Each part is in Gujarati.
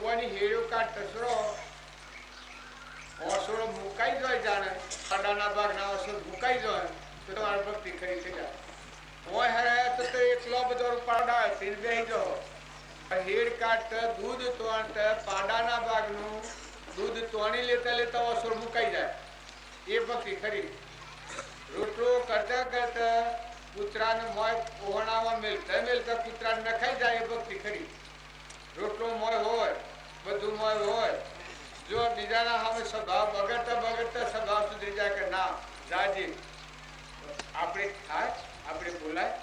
ભગવાનની હેડ્યો કા ટસરો ઓસરો મુકાઈ જાય જાણે પાડાના ભાગના ઓસરો મુકાઈ જાય તો તમારી ભક્તિ ખરી થઈ જાય. ઓય હરે તો એટલો બધો પાડા સીન બેહી જો હેડ કાટ દૂધ તોણત પાડાના ભાગનું દૂધ તોણી લેતા લેતા ઓસરો મુકાઈ જાય એ ભક્તિ ખરી. રોટલો કરતા કરતા કૂતરાને મોય ઓહણામાં મેલતા મેલતા કૂતરાને નખાઈ જાય એ ભક્તિ ખરી. રોટલો મોય હોય બધું મોય હોય જો બીજાના સામે સ્વભાવ બગડતા બગડતા સ્વભાવ સુધી જાય કે ના જાજી આપણે થાય આપણે બોલાય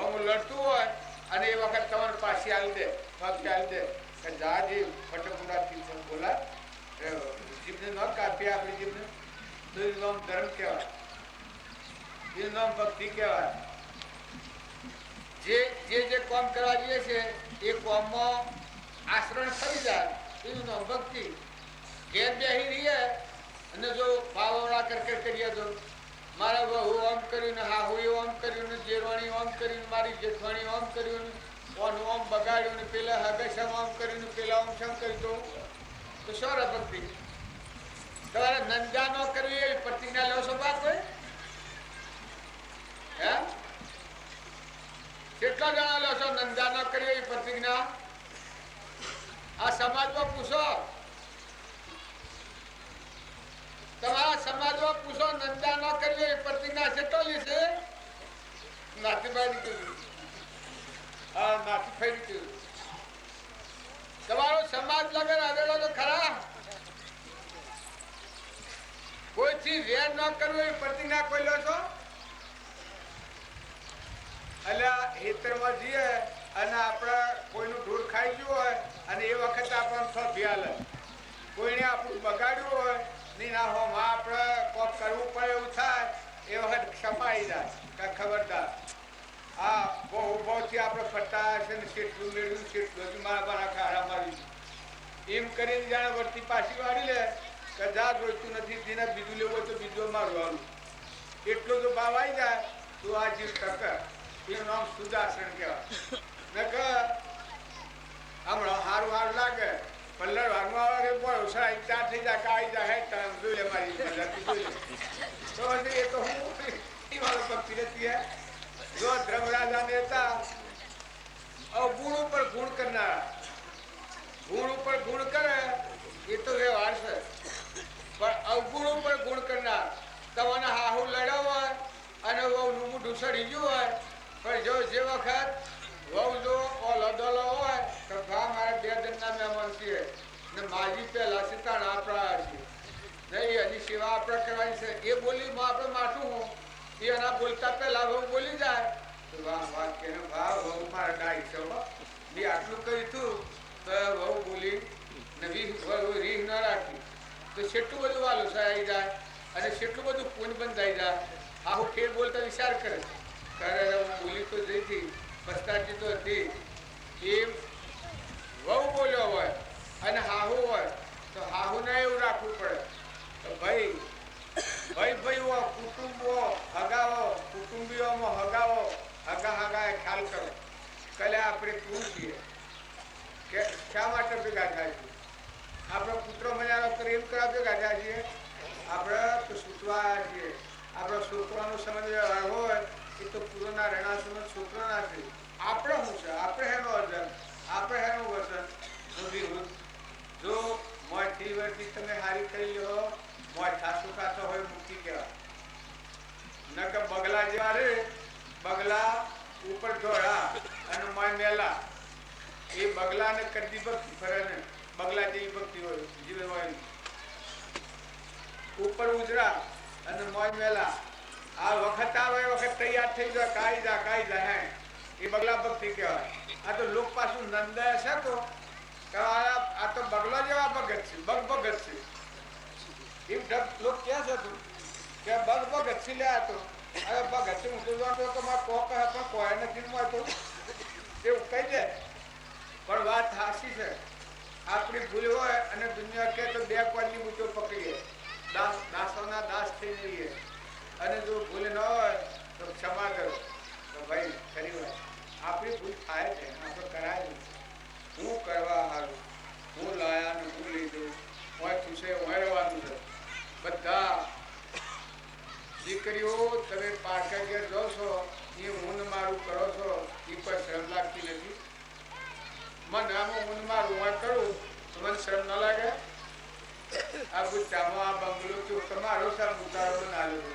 હું લડતું હોય અને એ વખત તમારે પાછી આવી દે પાછી આવી દે કે જાજી ફટકુડાથી બોલાય જીભને ન કાપીએ આપણી જીભને તો એનું નામ ધર્મ કહેવાય, એનું નામ ભક્તિ કહેવાય. જે કામ કરવા જઈએ છે એ કામમાં આચરણ થઈ જાય એનું નામ ભક્તિ. ઘેર બેસી રહીએ અને જો પાવડા કરકર કરીએ તો મારા બહુ આમ કર્યું ને હાહુએ આમ કર્યું ને જેરવાણી આમ કર્યું મારી જેઠવાણી આમ કર્યું ને ઓનું આમ બગાડ્યું ને પેલા હગેશમ આમ કર્યું ને પેલા આમ શમ કર્યું તો શું ભક્તિ? તમારે નંદા ન કરવી એવી પ્રતિજ્ઞા લો છો બાપ હોય હે? કેટલા જણા લો છો નંદા ન કરવી એવી પ્રતિજ્ઞા? આ સમાજમાં પૂછો, તમારા સમાજમાં પૂછો નંદા ન કરવી એવી પ્રતિજ્ઞા કેટલો લેશે? નાથીભાઈ કીધું, હા નાથીભાઈ કીધું. તમારો સમાજ લગન આવેલો તો ખરા? કોઈથી વેર ન કરવું એવી પ્રતિજ્ઞા કોઈ લો છો? એટલે હેતરમાં જઈએ અને આપણે કોઈનું ઢોર ખાઈ ગયું હોય અને એ વખતે આપણને ફભ્યા લે કોઈને આપણું બગાડ્યું હોય નહીં ના હો આપણે કોક કરવું પડે એવું થાય એ વખત ક્ષપાઈ જાય કે ખબરદાર હા બહુ બહુથી આપણે ફરતા હશે ને શેઠલું મેળવ્યું શેઠલું મારા મારા ખાડા મારી એમ કરીને જાણે વર્તી પાછી વાળી લે કે જા જોઈતું નથી જેને બીજું લેવું હોય તો બીજું મારવાનું એટલો જો ભાવ આવી જાય તો આ જીવ ટકે એનું નામ સુદાસન કહેવાય. નક હમણાં સારું સારું લાગે પણ લડવાનું આવે બોલો સરાઈ ચાર થઈ જાય કાઢી જાય હે ટાઈમ જોઈ લે મારી જોઈ લે તો એ તો હું એ મારો ભક્તિ રહેતી હે. જો ધર્મરાજા હતા ગુણ ઉપર ગુણ કરનારા ગુણ ઉપર ગુણ કરે એ તો વ્યવહાર છે પણ અવગુણ ઉપર ગુણ કરનાર તમને હાહુ લડ્યો હોય અને વહુનું મોઢું સડી ગયું હોય પણ જો જે વખત વહુ જો ઓલદોલો હોય તો ભા મારા બે જણના મહેમાન છીએ ને માજી પહેલા સીતાણા આપણા છીએ નહીં હજી સેવા આપણે કરવાની છે એ બોલીમાં આપણે માઠું હું એ એના બોલતા પહેલા વહુ બોલી જાય તો વાહ વાહ કે વાહ વહુ મારા ડાય છે મેં આટલું કર્યું હતું તો વહુ બોલી ને રીહ ન રાખી તો કેટલું બધું વાલું આવી જાય અને કેટલું બધું પૂન બંધાઈ જાય. આવું ખેલ બોલતા વિચાર કરે કરે બોલી તો જઈ હતી પસ્તાતી તો હતી એમ વહુ બોલ્યો હોય અને હાહુ હોય તો હાહુને એવું રાખવું પડે તો ભાઈ કુટુંબો હગાવો કુટુંબીઓમાં હગાવો હગા હગાએ ખ્યાલ કરો કલે આપણે કોણ છીએ કે શા માટે ભેગા થાય છે? આપણો પુત્રો મજાનો પ્રેમ કરવા ભેગા થયા છીએ આપણે તો સૂચવા છીએ આપણો છોકરાનો સમજ વ્યવહાર હોય એ તો પૂરોના રહેણા સમજ છોકરાના છે. આપણે શું છે? આપણે હેનો અર્જન આપણે હેનું વસન જો મોયથી વર્ષથી તમે હારી થઈ લો મોય ખાસું ખાતો હોય મૂકી કહેવાય ન કે બગલા જેવા રે બગલા ઉપર ઢોળા અને મોય મેલા એ બગલાને કદી ભક્તિ ફરે ને બગલા જેવી ભક્તિ હોય જીવન હોય ઉપર ઉજરા અને મોજ મેલા આ વખત આવે એ વખત તૈયાર થઈ જાય કાઈ જા હે એ બગલા ભક્તિ કહેવાય. આ તો લોક પાછું નંદાય છે તો આ તો બગલા જેવા ભગત છે બગ ભગત છે એમ ડબ લોક ક્યાં છે તું કે બગ ભગત છે લે તો હવે ભગત છે હું તો મારા કોક પણ કોઈ નથી મળતો એવું કહી દે પણ વાત હાસી છે. આપણી ભૂલ હોય અને દુનિયા કે તો બે કોઈની મૂઠો પકડીએ દાસોના દાસ થઈ જઈએ અને જો ભૂલ ન હોય તો ક્ષમા કરો તો ભાઈ ખરી વાત આપણી ભૂલ થાય છે આપણે કરાય હું કરવા હારું હું કરું તો મને શરમ ન લાગે? આ ગુચ્ચામાં આ બંગલો તો તમારો સાહેબ ઉતારો બનાવ્યો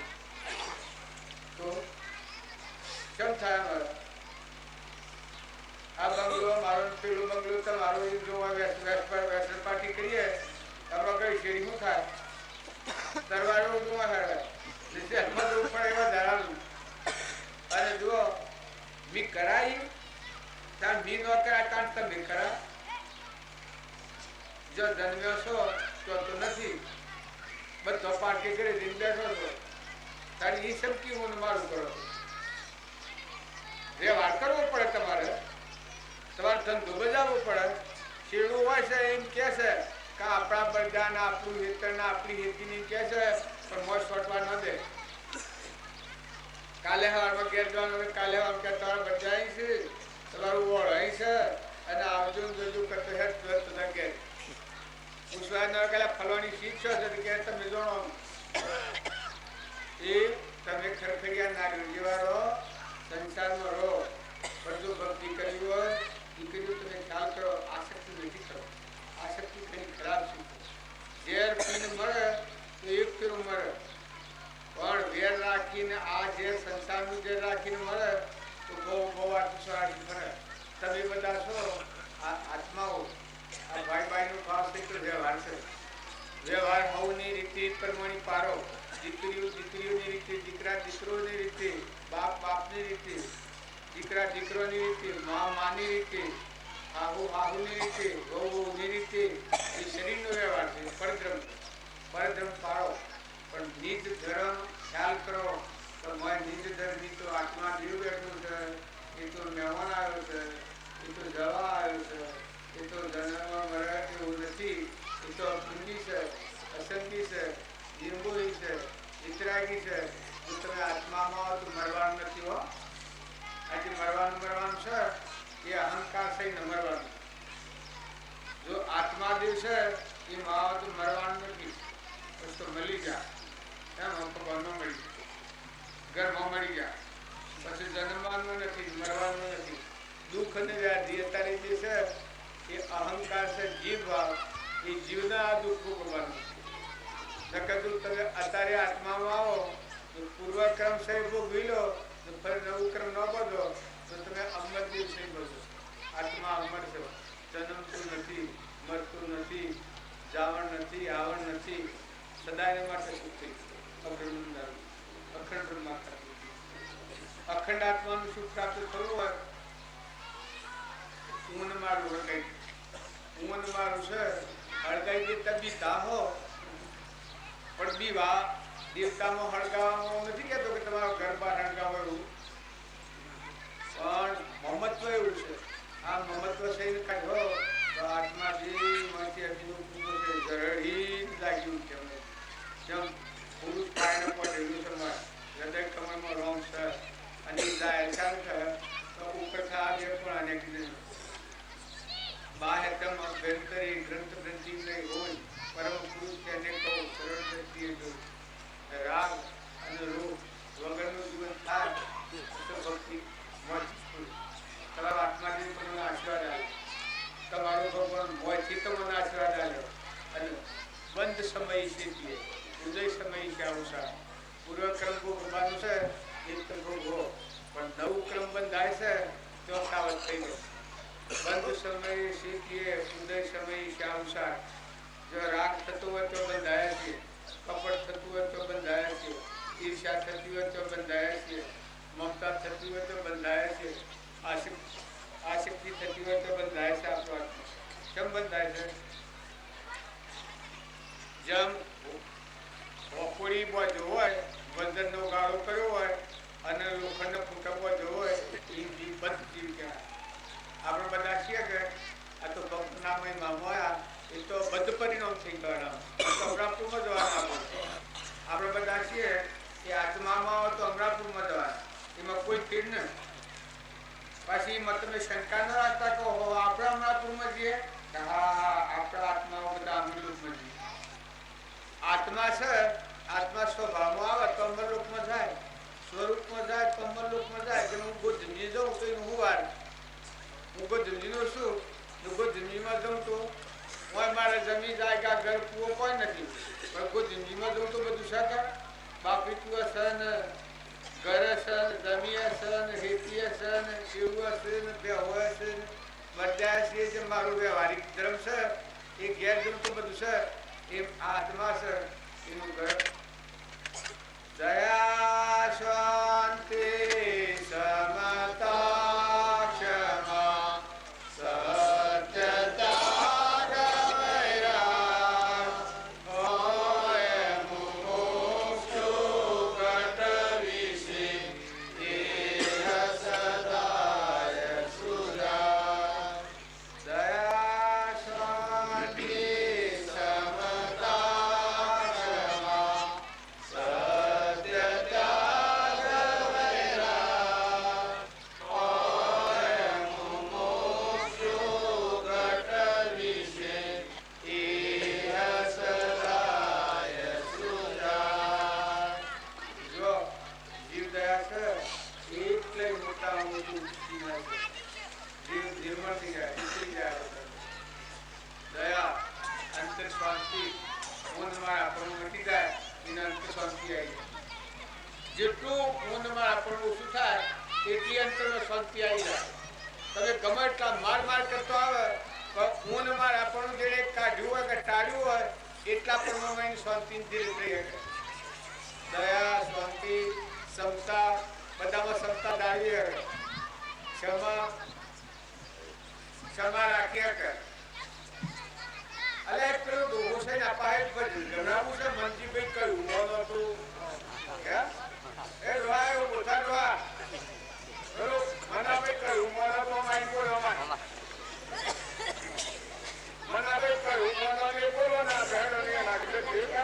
તો કેમ થાય મારે? આ બંગલો મારો પેલો બંગલો તમારો જો વેસ્ટર્ન પાર્ટી કરીએ આપણે કઈ શેરી શું થાય? દરવાજો જોવા હેડે જેલમાં જવું પડે એવા ધરાવું. અને જુઓ મી કરાઈ તાર મી ન કરાય તાર તમે કરા. જો જન્મ્યો છો તો નથી બધો પાર્ટી કરી દીને બેઠો છો તારી એ શક્તિ હું મારું કરો. વ્યવહાર કરવો પડે તમારે ધંધો બજાવવો પડે. શેરડું હોય છે એમ કે છે કે આપણા બધાને આપણું હેતર આપણી હેતીની કે છે પણ મોજ છોટવા ન દે. કાલે હવારમાં ઘેર જવાનું કાલે હવાર કે તમારા બધા અહીં છે તમારું ઓળ અહીં છે અને આવજો જોજો કરતો હેડ બધા ઘેર પૂછવા ન પેલા ફલવાની શીખ છો કે તમે જોણો એ તમે ખરખરિયા નાગરિક જેવા રહો સંસારમાં રહો પણ જો ભક્તિ કરી હોય દીકરીઓ તમે ખ્યાલ કરો આસક્તિ નથી કરો. આસક્તિ ઘણી ખરાબ છે. ઝેર પીને મળે તો એક ફેરું મળે પણ વેર રાખીને આ ઝેર સંસારનું ઝેર રાખીને મળે તો બહુ આત્મસ્વરાજી મળે. તમે બધા છો આ આત્માઓ આ ભાઈનો ભાવ છે તો વ્યવહાર છે. વ્યવહાર હવની રીતે પ્રમાણે પારો. દીકરીઓની રીતે દીકરોની રીતે બાપની રીતે દીકરોની રીતે માની રીતે હાહુની રીતે વહુની રીતે એ શરીરનો વ્યવહાર છે. પરધર્મ પાળો પણ નિજ ધર્મ ખ્યાલ કરો. તો નિજ ધર્મની તો આત્મા જીવ બેઠું છે એ તો મહેમાન આવ્યો છે એ તો જવા આવ્યો છે એ તો જન્મમાં મરે એવું નથી. એ તો ઊંડી છે અસંગી છે નિર્મોહી છે વિતરાગી છે. જો તમે આત્મામાં આવો તો મરવાનું નથી હો. આજે મરવાનું છે એ અહંકાર થઈને મરવાનું. જો આત્મા દેવ છે એ માં તો મરવાનું નથી બસ તો મળી જા એમ ભગવાનમાં મળી જાય ઘરમાં મળી જાય પછી જન્મવાનું નથી મરવાનું નથી. દુઃખ અને વ્યાધિ અત્યારે જે છે એ અહંકાર છે જીવ ભાવ એ જીવના આ દુઃખ ભોગવવાનું. નકર તમે અત્યારે આત્મામાં આવો તો પૂર્વક્રમ સહી ભોગવી લો તો ફરી નવું ક્રમ ન બધો તો તમે અમર દેવ સહી ભોગવો. આત્મા અમર છે. જન્મતું નથી મરતું નથી જાવણ નથી આવણ નથી સદાય માટે સુખ થઈ અખંડ બ્રહ્માકાર અખંડ આત્માનું સુખ પ્રાપ્ત થવું હોય ઊન મારું હળગાઈ ઊન મારું છે હળગાઈ દે તબી દાહો પણ બીવા દેવતામાં હળગાવવામાં નથી કહેતો કે તમારો ઘર બહાર હળગાવો એવું પણ મમત્વ એવું છે. આ મમત્વ સહીને કાઢો તો આત્મા જે માંથી અભિનું જરડી લાગ્યું કહેવાય. જેમ પુરુષ પાયને પડેલું છે હૃદય કમરમાં રોમ છે અને જાય ચાલુ છે તો ઉપર આવે પણ અનેક બાહ્ય તમ અભ્યંતરી ગ્રંથ ગ્રંથિ નહીં હોય પરમ પુરુષ તેને કહો સરળ દ્રષ્ટિએ જો રાગ અને રોગ વગરનું જીવન થાય તો ભક્તિ મોજ તમારા આત્માથી તમને આશીર્વાદ આવે. તમારો ભગવાન મોજથી તમને આશીર્વાદ આવ્યો અને બંધ સમય છે ઉદય સમય છે અવસાન. પૂર્વક્રમ ભોગવવાનું છે એક તો ભોગવો પણ નવું ક્રમ બંધાય છે તો સાવધ થઈ ગયો. બંધ સમયે શીખીએ ઉદય સમય છે અવસાન. જો રાગ થતો હોય તો બંધાયા છીએ કપટ થતું હોય તો બંધાયા છીએ ઈર્ષા થતી હોય તો બંધાયા છીએ મમતા થતી હોય તો બંધાયા છીએ આસક્તિ થતી હોય તો બંધાય છે. આપણો આત્મા કેમ બંધાય છે? જેમ હોકોળી બાજુ હોય વજનનો ગાળો કર્યો હોય અને લોખંડનો ફૂંકા બાજુ હોય એ બંધ જીવ કહેવાય. આપણે બધા છીએ કે આ તો ભક્ત નામય મામોયા એ તો બધ પરિણામ થઈ ગયા અમરાપુરમાં જવાના. આપણે બધા છીએ કે આત્મામાં આવો તો અમરાપુરમાં જવાના એમાં કોઈ ફીર નહીં. પછી એમાં તમે શંકા ન રાખતા કહો આપણે અમરાપુરમાં જઈએ હા આપણા આત્માઓ બધા અમરલોકમાં જઈએ. આત્મા છે આત્મા સ્વભાવમાં આવે તો અમરલોકમાં જાય સ્વરૂપમાં જાય તો અમરલોકમાં જાય. કે હું ગો જમી જાઉં તો એનું હું વાર હું ગો જમીનો શું ગો જમીમાં જાઉં તો હું મારે જમી જાય કે ઘર કૂવો કોઈ નથી પણ કોઈ જિંદગીમાં જવું તો બધું શકે બાપી તું સન ઘર સન જમી સન હેતી સન શિવ હશે ને બેહો હશે ને બધા છે જે મારું વ્યવહારિક ધર્મ છે એ ઘેર જેવું તો બધું છે એ આત્મા છે એનું ઘર દયા શાંતિ સમતા ક્ષમા સત્યતા જેટલું ઊંધમાં આપણું ઓછું થાય એટલી અંતરમાં શાંતિ આવી જાય તમે ગમે એટલા માર કરતો આવે પણ ઊંધમાં આપણું જેને કાઢ્યું હોય કે ટાળ્યું હોય એટલા પણ શાંતિ ધીરે થઈ શકે દયા શાંતિ ક્ષમતા બધામાં ક્ષમતા દાવી શકે ક્ષમા રાખ્યા કરે અલે પેલું દોહો છે ને અપાય ગણાવું છે મનજીભાઈ કહ્યું મોનો તું એ રોય ઉઠા રોવા પેલો મનાભાઈ કહ્યું મોનો તો માઈ બોલો મનાભાઈ કહ્યું મોનાભાઈ બોલો ના ભેડો ને નાખી દે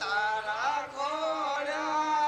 તારા ખોળ્યા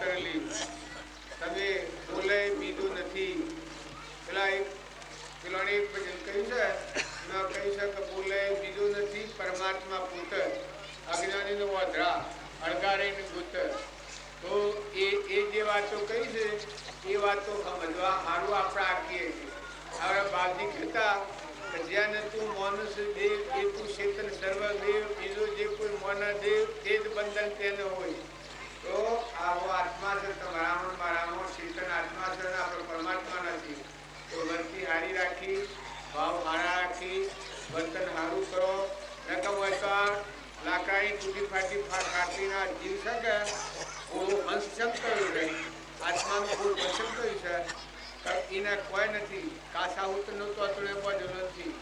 ખાતર લીધું. તમે બોલે બીજું નથી. પેલા એક પેલાને એક ભજન કહ્યું છે, ન કહી શકે બોલે બીજું નથી પરમાત્મા પુત્ર અજ્ઞાનીનો વધરા અળગારીને ગુત. તો એ જે વાતો કહી છે એ વાતો સમજવા સારું આપણે આપીએ છીએ. હવે બાજી કહેતા જ્યાં તું માનુષ દેવ એ તું ચેતન સર્વદેવ, બીજો જે કોઈ મોન દેવ તે જ બંધન તેને હોય. તો આવો આત્મા છે તમારામાં મારામાં ચેતન આત્મા છે ને આપણે પરમાત્મા નથી. તો વર્તી હારી રાખી, ભાવ હારા રાખી, વર્તન સારું કરો. નકમ હોય તો લાકડાની તૂટી ફાટી ફાટીના જીવ છે કે હંસ શબ્દ કયું રહી આત્માનું ફૂલ વચન કયું છે. એને કોઈ નથી. કાસાહૂતનું તો અતણે બધું નથી.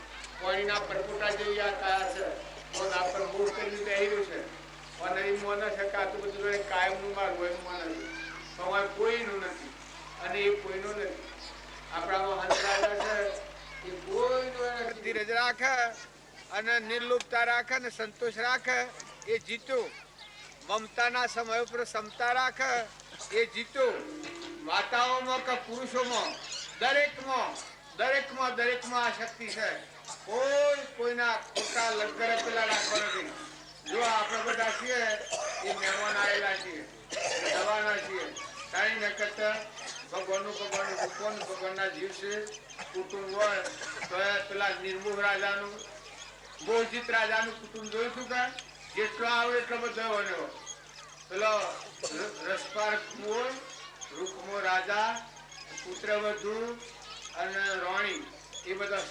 કોઈના પરપોટા જેવી આ કયા છે પણ આ પર મૂળ કરીને બેહ્યું છે. અને એ મોને છે કે આટલું બધું કાયમનું મારવું એમ મોને છે. પણ કોઈનું નથી અને એ કોઈનું નથી. આપણામાં હંસરાજા છે એ કોઈનું નથી. ધીરજ રાખે અને નિર્લુપ્તા રાખે ને સંતોષ રાખે એ જીતો. મમતાના સમય ઉપર ક્ષમતા રાખે એ જીતો. માતાઓમાં કે પુરુષોમાં દરેકમાં આ શક્તિ છે. કોઈના ખોટા લગરે પેલા રાખવા નથી. જો આપણે બધા છીએ એ મહેમાન આવેલા છીએ, દવાના છીએ. કાંઈ ન કરતા ભગવાનનું ભગવાનના જીવ છે. કુટુંબ હોય તો પેલા નિર્મોહ રાજાનું મોહજીત રાજાનું કુટુંબ જોઈશું કે જેટલો આવે એટલો બધો બન્યો. પેલો રસપાર કુંવર, રૂકમો રાજા, પુત્રવધુ અને રાણી એ બધા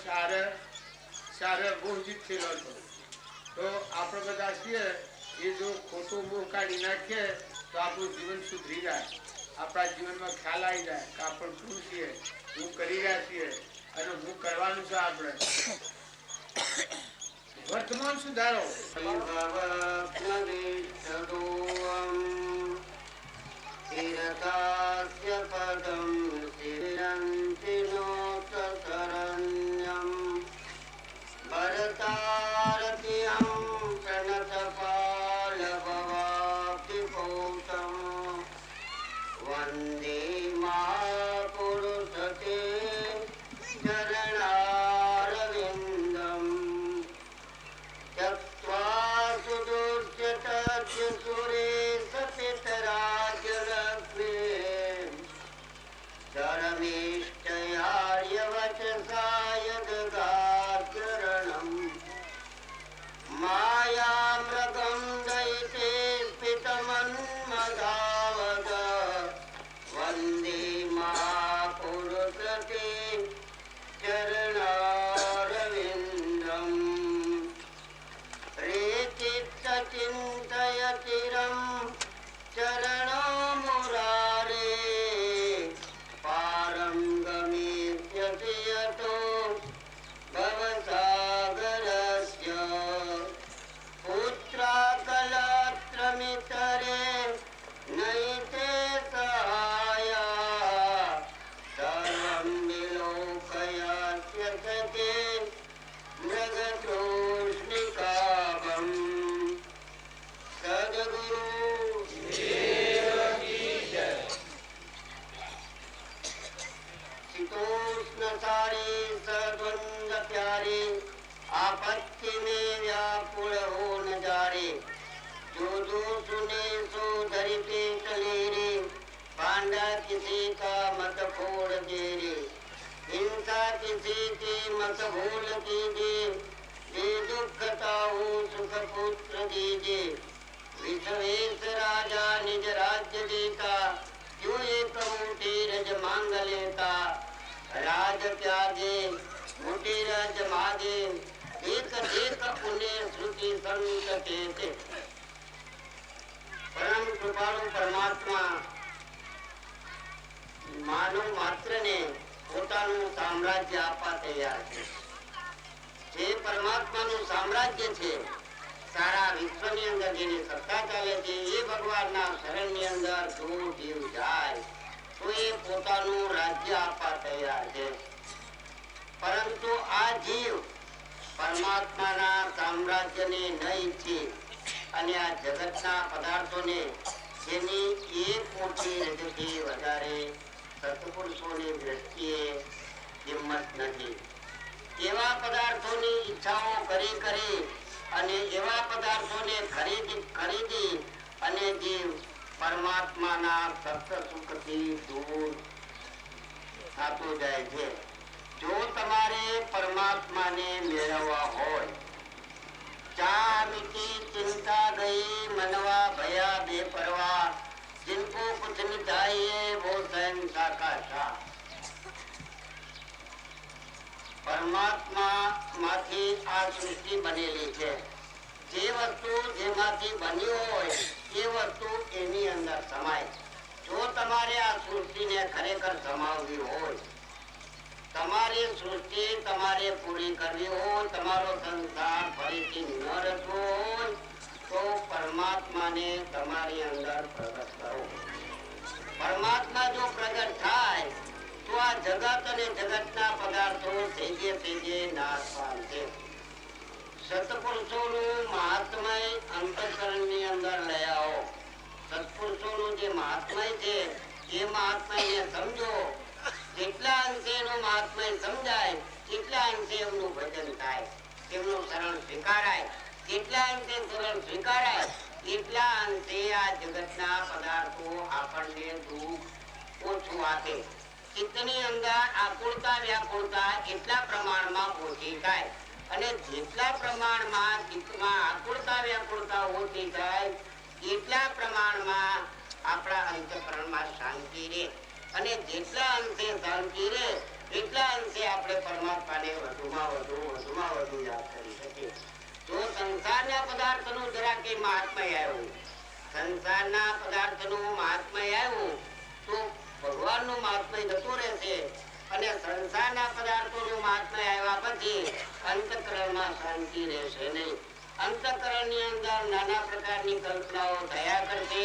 સારા મોહજીત થયેલો હતો. તો આપણે બધા છીએ એ જો ખોટું મોહ કાઢી નાખીએ તો આપણું જીવન સુધરી જાય. આપણા જીવનમાં ખ્યાલ આવી જાય કે આપણે શું છીએ, હું કરી રહ્યા છીએ અને હું કરવાનું છે. આપણે વર્તમાન સુધારો. પરમાત્મા માનવ માત્ર ને પોતાનું સામ્રાજ્ય આપવા તૈયાર છે. જે પરમાત્માનું સામ્રાજ્ય છે, સારા વિશ્વની અંદર જેની સત્તા ચાલે છે, એ ભગવાનના શરણની અંદર જો જીવ જાય તો એ પોતાનું રાજ્ય આપવા તૈયાર છે. પરંતુ આ જીવ પરમાત્માના સામ્રાજ્યને ન ઈચ્છે અને આ જગતના પદાર્થોને જેની એક કોટી રજથી વધારે સત્પુરુષોની દ્રષ્ટિએ કિંમત નથી. એવા પદાર્થોની ઈચ્છાઓ કરી અને એવા પદાર્થોને ખરીદી અને જીવ પરમાત્માના સત્ય સુખથી દૂર થતો જાય છે. જો તમારે પરમાત્માને મેળવવા હોય, ચા મીઠી ચિંતા ગઈ मनवा भया बेपरवाह, जिनको कुछ नहीं चाहिए वो शहंशाह का शाह. પરમાત્મા માંથી આ સૃષ્ટિ બનેલી છે. જે વસ્તુ જેમાંથી બની હોય એ વસ્તુ એની અંદર સમાય. જો તમારે આ સૃષ્ટિને ખરેખર સમાવવી હોય, તમારી સૃષ્ટિ તમારે પૂરી કરવી હોય, તમારો સંસાર ફરીથી ન રચવો હોય, તો પરમાત્માને તમારી અંદર પ્રગટ કરો. પરમાત્મા જો પ્રગટ થાય તો આ જગત અને જગતના પદાર્થો સેજે નાશ પામશે. સત્પુરુષોનું મહાત્મય અંતઃકરણની અંદર લઈ આવો. સત્પુરુષોનું જે મહાત્મય છે એ મહાત્મયને સમજો. જેટલા અંશે એનું મહાત્મય સમજાય એટલા અંશે એમનું ભજન થાય, એમનું શરણ સ્વીકારાય. જેટલા અંશે શરણ સ્વીકારાય એટલા અંશે આ જગતના પદાર્થો આપણને દુઃખ ઓછું આપે. ચિત્તની અંદર આકુળતા વ્યાકુળતા એટલા પ્રમાણમાં ઓછી થાય અને જેટલા પ્રમાણમાં ચિત્તમાં આકુળતા વ્યાકુળતા ઓછી થાય એટલા પ્રમાણમાં આપણા અંતઃકરણમાં શાંતિ રહે અને જેટલા અંશે શાંતિ રહે એટલા અંશે આપણે પરમાત્માને વધુમાં વધુ યાદ કરી શકીએ. જો સંસારના પદાર્થનું જરાકે મહાત્મય આવ્યું, સંસારના પદાર્થનું મહાત્મય આવ્યું તો ભગવાનનું મહાત્મય જતું રહેશે અને સંસારના પદાર્થોનું મહાત્મય આવ્યા પછી અંતઃકરણમાં શાંતિ રહેશે નહીં. અંતઃકરણની અંદર નાના પ્રકારની કલ્પનાઓ થયા કરશે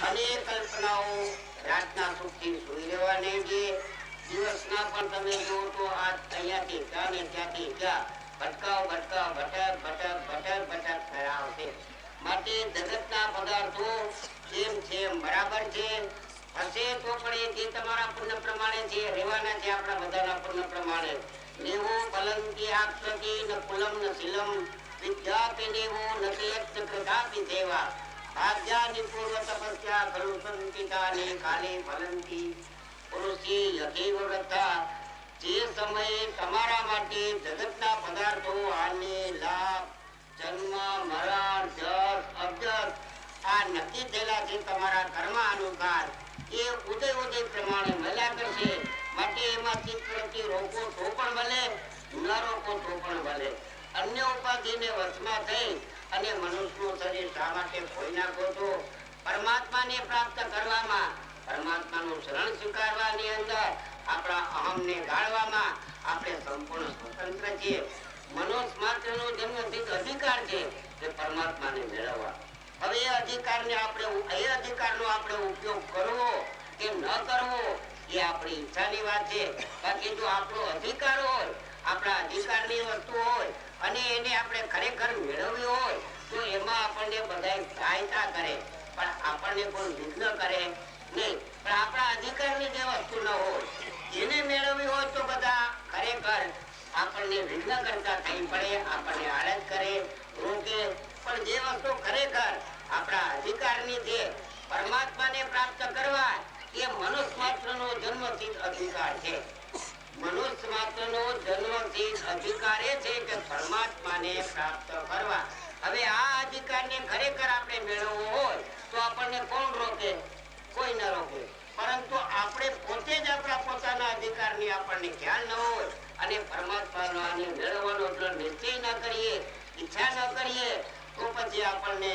અને એ કલ્પનાઓ રાતના સુખથી સુઈ રહેવા નહીં દે. દિવસના પણ તમે જુઓ તો આ અહીંયાથી ત્યાં ને ત્યાંથી ત્યાં ભટક કરાવશે. માટે જગતના પદાર્થો જેમ છે એમ બરાબર છે, હશે તો પણ એ જે તમારા પુણ્ય પ્રમાણે છે રહેવાના છે. આપણા બધાના પુણ્ય પ્રમાણે દેવો ફલંતી આપસતી ન કુલમ ન શીલમ વિદ્યાપે દેવો નથી યજ્ઞ કૃતાપી સેવા ભાગ્યાની પૂર્વ તપસ્યા ખલુ સંકિતાની કાલે ફલંતી પુરુષી યથેવ વ્રતા. જે સમયે તમારા માટે જગતના પદાર્થો આને લાભ જન્મ મરણ જસ અબજસ આ નક્કી થયેલા છે તમારા કર્મ અનુસાર, એ ઉદય પ્રમાણે મળ્યા કરશે. માટે એમાં ચિત્તવૃત્તિ રોકો તો પણ ભલે, ન રોકો તો પણ ભલે. અન્ય ઉપાધિને વશમાં થઈ અને મનુષ્યનું શરીર શા માટે ખોઈ નાખો છો? પરમાત્માને પ્રાપ્ત કરવામાં, પરમાત્માનું શરણ સ્વીકારવાની અંદર આપણા અહમને ગાળવામાં આપણે સંપૂર્ણ સ્વતંત્ર છીએ. મનુષ્ય માત્રનો જન્મસિદ્ધ અધિકાર છે કે પરમાત્માને મેળવવા. હવે એ અધિકારનો આપણે ઉપયોગ કરવો કે ન કરવો એ આપણી ઈચ્છાની વાત છે. બાકી જો આપણો અધિકાર હોય, આપણા અધિકારની વસ્તુ હોય અને એને આપણે ખરેખર મેળવવી હોય તો એમાં આપણને બધા સહાયતા કરે પણ આપણને કોઈ વિઘ્ન કરે નહીં. પણ આપણા અધિકારની જે વસ્તુ ન હોય એને મેળવવી હોય તો બધા ખરેખર આપણને વિઘ્ન કરતા થઈ પડે, આપણને આળસ કરે, રોકે. પણ જે વસ્તુ ખરેખર આપણા અધિકારની છે, પરમાત્માને પ્રાપ્ત કરવા એ મનુષ્ય માત્રનો જન્મસિદ્ધ અધિકાર છે. મનુષ્ય માત્રનો જન્મસિદ્ધ અધિકાર એ છે કે પરમાત્માને પ્રાપ્ત કરવા. હવે આ અધિકારને ખરેખર આપણે મેળવવો હોય તો આપણને કોણ રોકે? કોઈ ન રોકે. પરંતુ આપણે પોતે જ આપણા પોતાના અધિકારની આપણને ખ્યાલ ન હોય અને પરમાત્માનો આને મેળવવાનો નિશ્ચય ન કરીએ, ઈચ્છા ન કરીએ તો પછી આપણને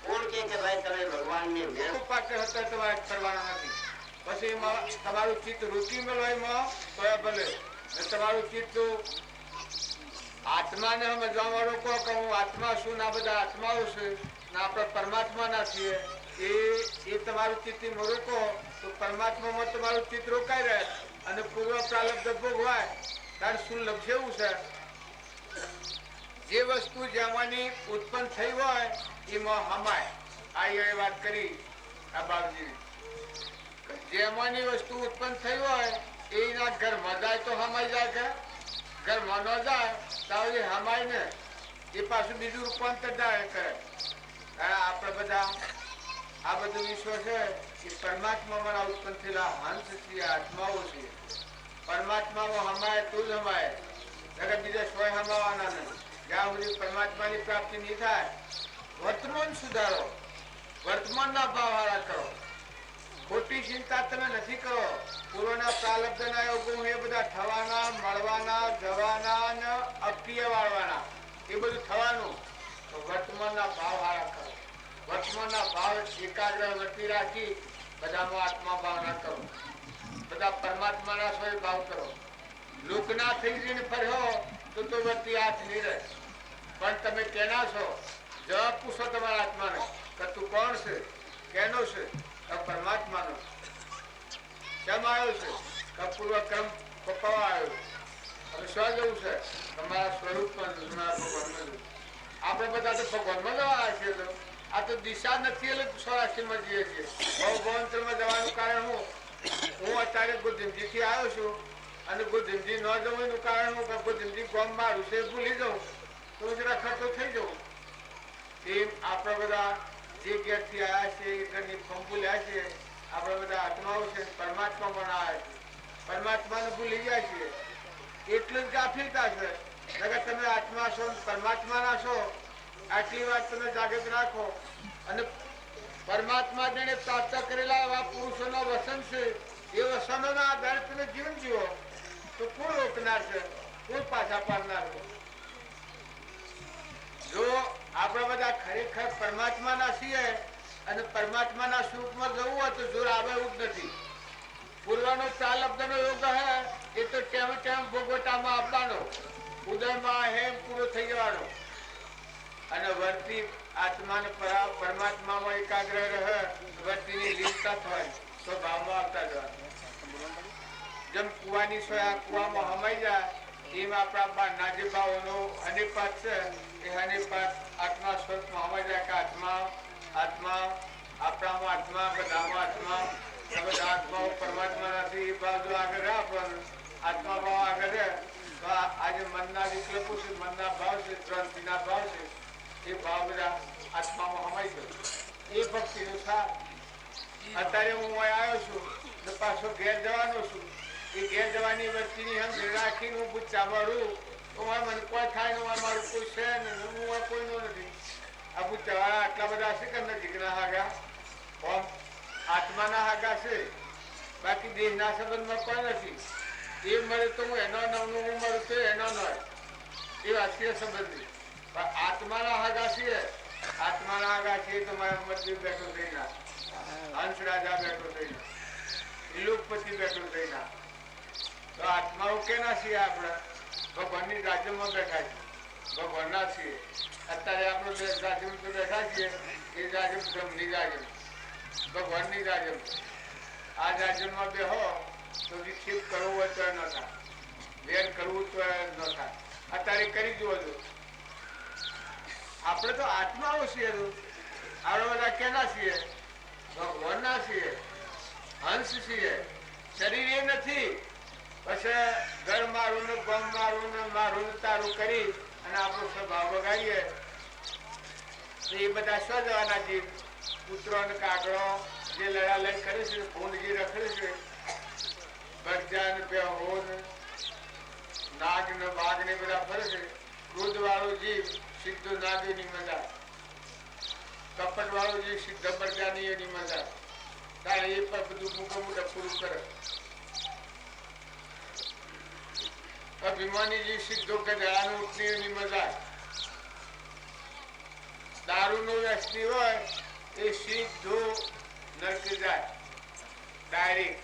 કોણ કે ભાઈ તમે ભગવાનને મેળવો પાસે હતા તમારે કરવાના નથી. પછી એમાં તમારું ચિત્ત રુચિ મેળવામાં તો ભલે, તમારું ચિત્ત આત્માને સમજવા વાળો કહો કે હું આત્મા છું ને આ બધા આત્માઓ છે ને આપણે પરમાત્માના છીએ, એ તમારું ચિત્ત રોકો તો પરમાત્મામાં તમારું ચિત્ત રોકાઈ રહે અને પૂર્વ પ્રારબ્ધ ભોગવાય ત્યારે શું લક્ષ્ય એવું છે જે વસ્તુ જેમાંની ઉત્પન્ન થઈ હોય એમાં હમાય. આ વાત કરી આ બાપજી જેમાંની વસ્તુ ઉત્પન્ન થઈ હોય એના ઘરમાં જાય તો હમાઈ જાય કે ઘરમાં ન જાય તો હમાય ને એ પાછું બીજું રૂપાંતર જાય કરે. આપણે બધા આ બધું વિશ્વ છે એ પરમાત્મામાં ઉત્પન્ન થયેલા હંસ છે, આત્માઓ છે. પરમાત્મામાં હમાય તો જ હમાય, બીજા સ્વય હમાવાના નહીં. જ્યાં સુધી પરમાત્માની પ્રાપ્તિ નહીં થાય વર્તમાન સુધારો, વર્તમાનના ભાવ હારા કરો. ખોટી ચિંતા તમે નથી કરો. પૂર્વના પ્રાલબ્ધના યોગો એ બધા થવાના, મળવાના, જવાના ને અપ્રિય વાળવાના, એ બધું થવાનું. તો વર્તમાનના ભાવ હારા કરો. વર્તમાનના ભાવ એકાગ્ર વર્તી રાખી બધામાં આત્મા ભાવ ના કરો, બધા પરમાત્માના સ્વય ભાવ કરો. લોકના થઈ જઈને ફર્યો તો વર્તી હાથ નહીં રહે. પણ તમે કેના છો? જવાબ પૂછો તમારા આત્માને કે તું કોણ છે, કેનો છે? પરમાત્માનો. કેમ આવ્યો છે? પૂર્વક્રમ પપ્પા આવ્યો. હવે શું જવું છે? તમારા સ્વરૂપમાં ભગવાનમાં. આપણે બધા તો ભગવાનમાં જવા છીએ. તો આ તો દિશા નથી એટલે સ્વરાશીમાં જઈએ છીએ. ભવભવંતરમાં જવાનું કારણ હું અત્યારે ગોધીમજીથી આવ્યો છું અને ગોધીમજી ન જવું એનું કારણ હું ગોધીમજી ગોમ મારું છે ભૂલી જાઉં તો જરા ખર્ચો થઈ જવું. એમ આપણે બધા જે ઘેરથી આવ્યા છે એ ઘરની ફોર્મ ભૂલ્યા છે. આપણે બધા આત્માઓ છે, પરમાત્મા પણ આવ્યા છે. પરમાત્માને ભૂલી જાય છે એટલું જ ગાફિલતા છે. તમે આત્મા છો, પરમાત્માના છો, આટલી વાત તમે જાગૃત રાખો. અને પરમાત્મા જેને પ્રાપ્ત કરેલા એવા પુરુષોના વસન છે એ વસનોના આધારે તમે જીવન જીવો તો કોણ રોકનાર છે, કોણ પાછા પાડનાર છે? જો આપણે બધા ખરેખર પરમાત્માના છીએ અને પરમાત્માના સ્વરૂપમાં જવું હોય તો જોર આવે એવું જ નથી. પૂર્વનો પ્રાલબ્ધનો યોગ હે એ તો ટેમ ટેમ ભોગવટામાં આપવાનો, ઉદયમાં હેમ પૂરો થઈ જવાનો. અને વર્તી આત્માને પરમાત્મામાં એકાગ્ર રહે, વર્તીની લીનતા થાય તો ભાવમાં આવતા જવાનું. જેમ કુવાની સોયા કુવામાં હમાઈ જાય એમ આપણા બારના જે ભાવોનો હનીપાત છે એ હનીપાત આત્મા સ્વરૂપમાં હમાઈ જાય કે આત્મા આપણામાં આત્મા, બધામાં આત્મા, બધા આત્માઓ પરમાત્મા નથી. એ ભાવ જો આગળ રહે આપણને આત્મા ભાવ આગળ રહે તો આજે મનના વિકલ્પો છે, મનના ભાવ છે, ગ્રંથિના ભાવ છે, એ ભાવ બધા આત્મામાં હમાઈ ગયો. એ ભક્તિનું સાર. અત્યારે હું આવ્યો છું ને પાછો ઘેર જવાનો છું. એ ઘેર જવાની વસ્તીની હમ રાખીને હું પૂછા મળું તો મને કોઈ થાય ને મારું કોઈ છે ને હું કોઈનું નથી. આ પૂછાવાળા આટલા બધા છે કે નજીકના હાગા આત્માના હાગા છે, બાકી દેહના સંબંધમાં કોઈ નથી. એ મળે તો હું એનો નવનું, હું મળું તો એનો ન એ વાસ્ય સંબંધી. પણ આત્માના હાગા છીએ, આત્માના હાગા છીએ તો મારા મજદૂર બેઠો થઈ ના, હંસ રાજા બેઠો થઈ ના, લોકપતિ બેઠો થઈ ના. તો આત્માઓ કેના છીએ? આપણે ભગવાનની રાજ્યમાં બેઠા છીએ, ભગવાનના છીએ. અત્યારે આપણે રાજ્યમાં તો બેઠા છીએ એ રાજ્ય બ્રહ્મની રાજ્ય, ભગવાનની રાજ્ય. આ રાજ્યમાં બેહો તો વિક્ષેપ કરવો હોય તો ન થાય, વેર કરવું તો ન થાય. અત્યારે કરી જુઓ છો. આપણે તો આત્માઓ છીએ. આપણે બધા કેના છીએ? ભગવાનના છીએ, હંસ છીએ. શરીર એ નથી. પછી ઘર મારું ને ગમ મારું ને મારું ને તારું કરી અને આપણો સ્વભાવ બગાડીએ તો એ બધા શું જવાના જીવ? કૂતરો ને કાગડો જે લડાલડ કરે છે, ભૂંડ જે રખડે છે, બરજા ને બેહો ને નાગ ને વાઘ ને બધા ફરે છે. ક્રોધ વાળો જીવ સીધો નાગની મજા, કપટ વાળો જીવ સીધો બરજાની એની મજા. તારે એ પણ બધું મૂકો મોટા પૂરું કરે. અભિમાની જે સીધો ગધાનું ઉઠની મજા. દારૂ નો વ્યસની હોય એ સીધો નરક જાય ડાયરેક્ટ.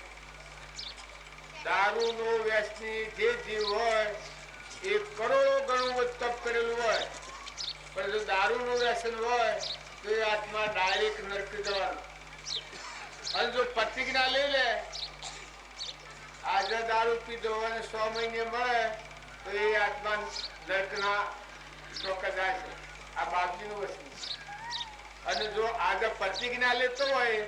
દારૂ નો વ્યસની જે જીવ હોય એ કરોડો ગણું તપ કરેલું હોય, પણ જો દારૂ નું વ્યસન હોય તો એ આત્મા ડાયરેક્ટ નરક જવાનું. અને જો પ્રતિજ્ઞા લઈ લે આજે દારૂ પીધો અને 100 મહિને મળે તો એ આત્મા નરકના ચોક્કસ જાય છે. આ બાપજીનું વસ્તુ. અને જો આજે પ્રતિજ્ઞા લેતો હોય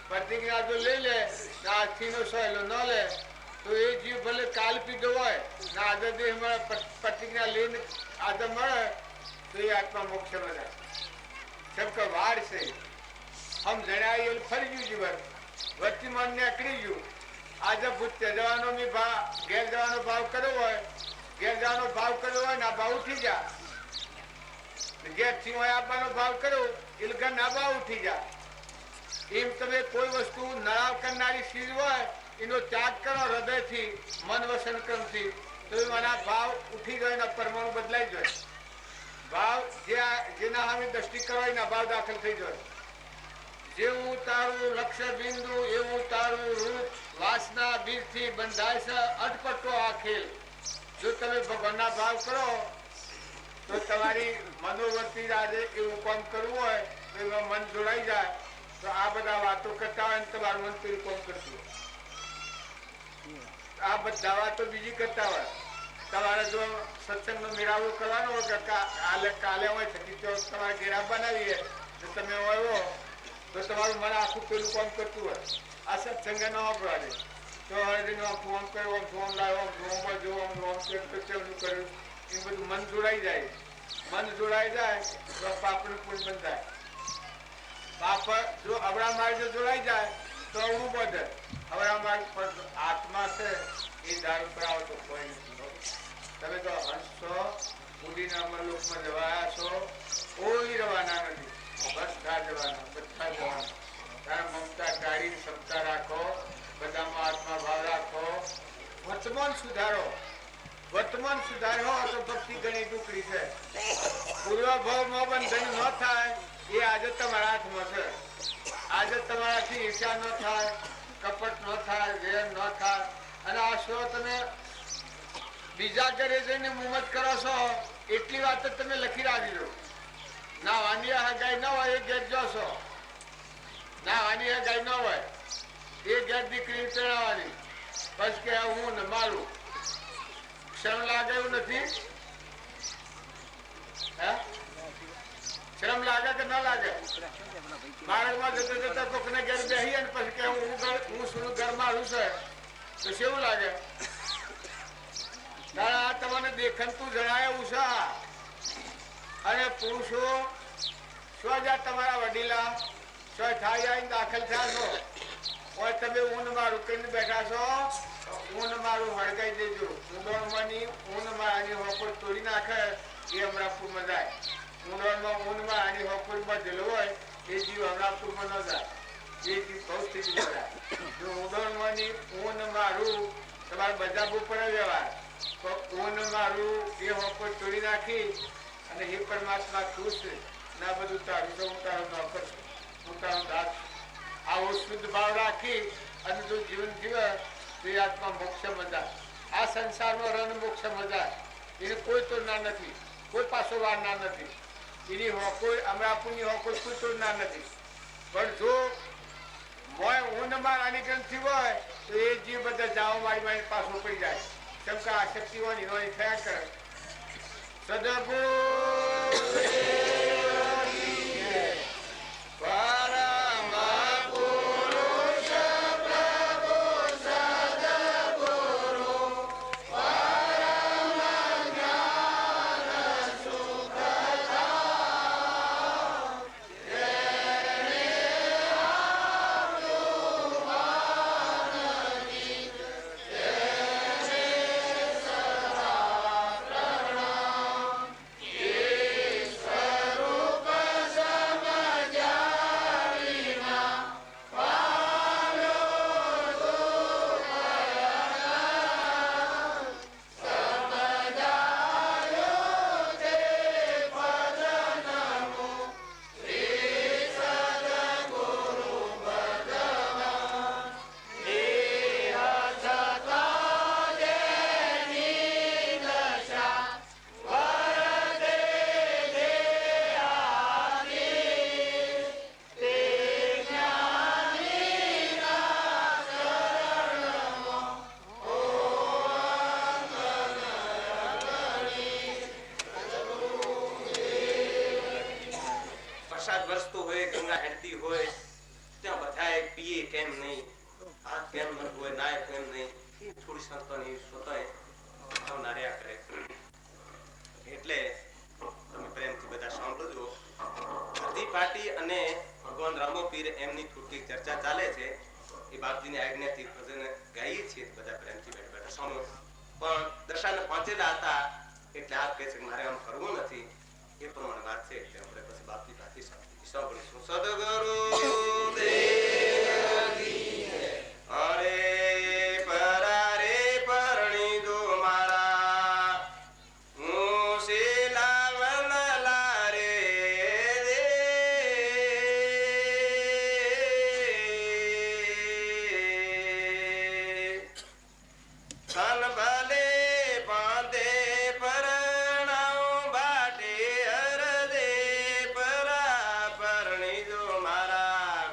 પ્રતિજ્ઞા જો લઈ લે ને આજથીનો સહેલો ન લે તો એ જીવ ભલે કાલ પીધો હોય ને આજે દેહ મળે પ્રતિજ્ઞા લઈને આજે મળે તો એ આત્મા મોક્ષમાં જાય. કેમ કે વાર છે હમ જણાય એવું ફરી ગયું જીવન વચ્ચે મન નીકળી ગયું. આજે ભૂત જવાનો ભાવ ઘેર જવાનો ભાવ કર્યો હોય ઘેર જવાનો ભાવ કર્યો હોય ને આ ભાવ ઉઠી જા ઘેર થી હોય આપવાનો ભાવ કર્યો એટલે ઘર ના ભાવ ઉઠી જાય. એમ તમે કોઈ વસ્તુ નરાવ કરનારી ચીજ હોય એનો ત્યાગ કરો હૃદયથી મન વસન ક્રમથી તો એના ભાવ ઉઠી જાય એના પરમાણુ બદલાઈ જાય. ભાવ જેના સામે દ્રષ્ટિ કરો એના ભાવ દાખલ થઈ જાય. જેવું તારું લક્ષ્ય બિંદુ એવું તારું રૂપ વાસના બીજથી બંધાય છે અટપટો આખેલ. જો તમે ભગવાનના ભાવ કરો તો તમારી મનોવૃત્તિ આજે એવું કામ કરવું હોય તો એમાં મન જોડાઈ જાય. તો આ બધા વાતો કરતા હોય ને તમારું મન પેલું કામ કરતું હોય. આ બધા વાતો બીજી કરતા હોય. તમારે જો સત્સંગનો મેળાવો કરવાનો હોય કે કાલે હોય થકી તો તમારે ઘેરા બનાવીએ તો તમે આવ્યો તો તમારું મન આખું પેલું કામ કરતું હોય. આ સત્સંગ ન વાપરાડે તો હળદીનું આમ ફોન કર્યો આમ ફોન લાવ્યો આમ ફોનમાં જો આમ આમ કર્યું એ બધું મન જોડાઈ જાય. મન જોડાઈ જાય તો પાપનું પુણ્ય બંધાય. પાપ જો અવળા માર્ગ જોડાઈ જાય તો અવળું બધે. અવળા માર્ગ પર આત્મા છે એ દારૂ પર આવો તો કોઈ નથી. તમે તો હંસો ઉડીને અમરલોકમાં જવાયા છો કોઈ રવાના નથી. બધા જવાના બધા જવાના. તારા મમતા ટાળી ક્ષમતા રાખો બધામાં આત્મા ભાવ રાખો. વર્તમાન સુધારો વર્તમાન સુધારો તો ભક્તિ ઘણી ટુકડી છે. પૂર્વ ભાવમાં બંધન ન થાય એ આજે તમારા હાથમાં છે. આજે તમારાથી ઈર્ષા ન થાય કપટ ન થાય વેર ન થાય. અને આ શો તમે બીજા ઘરે જઈને મુમત કરો છો એટલી વાત જ તમે લખી રાખજો. ના વાની હગાઈ ન હોય એ ઘેર જોશો ના વાની હગાઈ ન હોય એ ઘેર દીકરી ચડાવવાની બસ કે હું ને મારું શ્રમ લાગે એવું નથી. હે શ્રમ લાગે કે ના લાગે? માર્ગમાં જતા જતા કોકને ઘેર બેસી અને પછી કે હું શું ઘર મારું છે તો કેવું લાગે? આ તમને દેખનતું જણાય એવું છે. અને પુરુષો સ્વજા તમારા વડીલા સ્વ થાય દાખલ થયા છો હોય તમે ઊન મારું કહીને બેઠા છો. ઊન મારું હળગાઈ દેજો. ઊંડોણમાંની ઊન મારાની હોપર તોડી નાખે એ અમરાપુરમાં જાય. ઊંડોણમાં ઊનમાં આની હોપરમાં જેલો હોય એ જીવ અમરાપુરમાં ન જાય. એ જીવ બહુ સ્થિતિમાં જાય. જો ઊંડોણમાંની ઊન મારું તમારે બધા બહુ પડે વ્યવહાર તો ઊન મારું એ હોપર તોડી નાખી અને હે પરમાત્મા ખુશ ના બધું તારું તો હું તારો નોકર છું હું તારો દાસ. આવો શુદ્ધ ભાવ રાખી અને જો જીવન જીવે તો એ આત્મા મોક્ષ મજા. આ સંસારનો રણ મોક્ષ મજા. એને કોઈ તોડનાર નથી કોઈ પાછો વારનાર નથી. એની હોકોઈ અમરાપુરની હોકોઈ કોઈ તોડનાર નથી. પણ જો મોય ઊંડમાં રાની ગ્રંથિ હોય તો એ જીવ બધા જાઓ મારી મારી પાછો પડી જાય. કેમ કે આ શક્તિ હોય એનો થયા કરે. વરસતો હોય ગંગા હેડતી હોય ત્યાં બધા પીએ કેમ નહીં, આ કેમ ન હોય, ના કેમ નહીં, એ થોડી સંતોની સ્વતઃ ભાવના રહ્યા કરે. એટલે તમે પ્રેમથી બધા સાંભળજો. બધી પાર્ટી અને ભગવાન રામોપીર એમની થોડી ચર્ચા ચાલે છે. એ બાપજીની આજ્ઞાથી ભજન ગાઈએ છીએ બધા પ્રેમથી બેઠા બેઠા સાંભળો. પણ દશાને પહોંચેલા હતા એટલે આપ કહે છે કે મારે આમ કરવું નથી, એ પ્રમાણે વાત છે. એટલે આપણે પછી બાપજી પાસેથી સાંભળીશું. સદગુરુ દેવની અરે પરારે પરણી દો મારા, હું શીલાવન લારે દે, તન ભલે બાંધે પરણાઉ બાટે હરદે પરા પરણી દો મારા.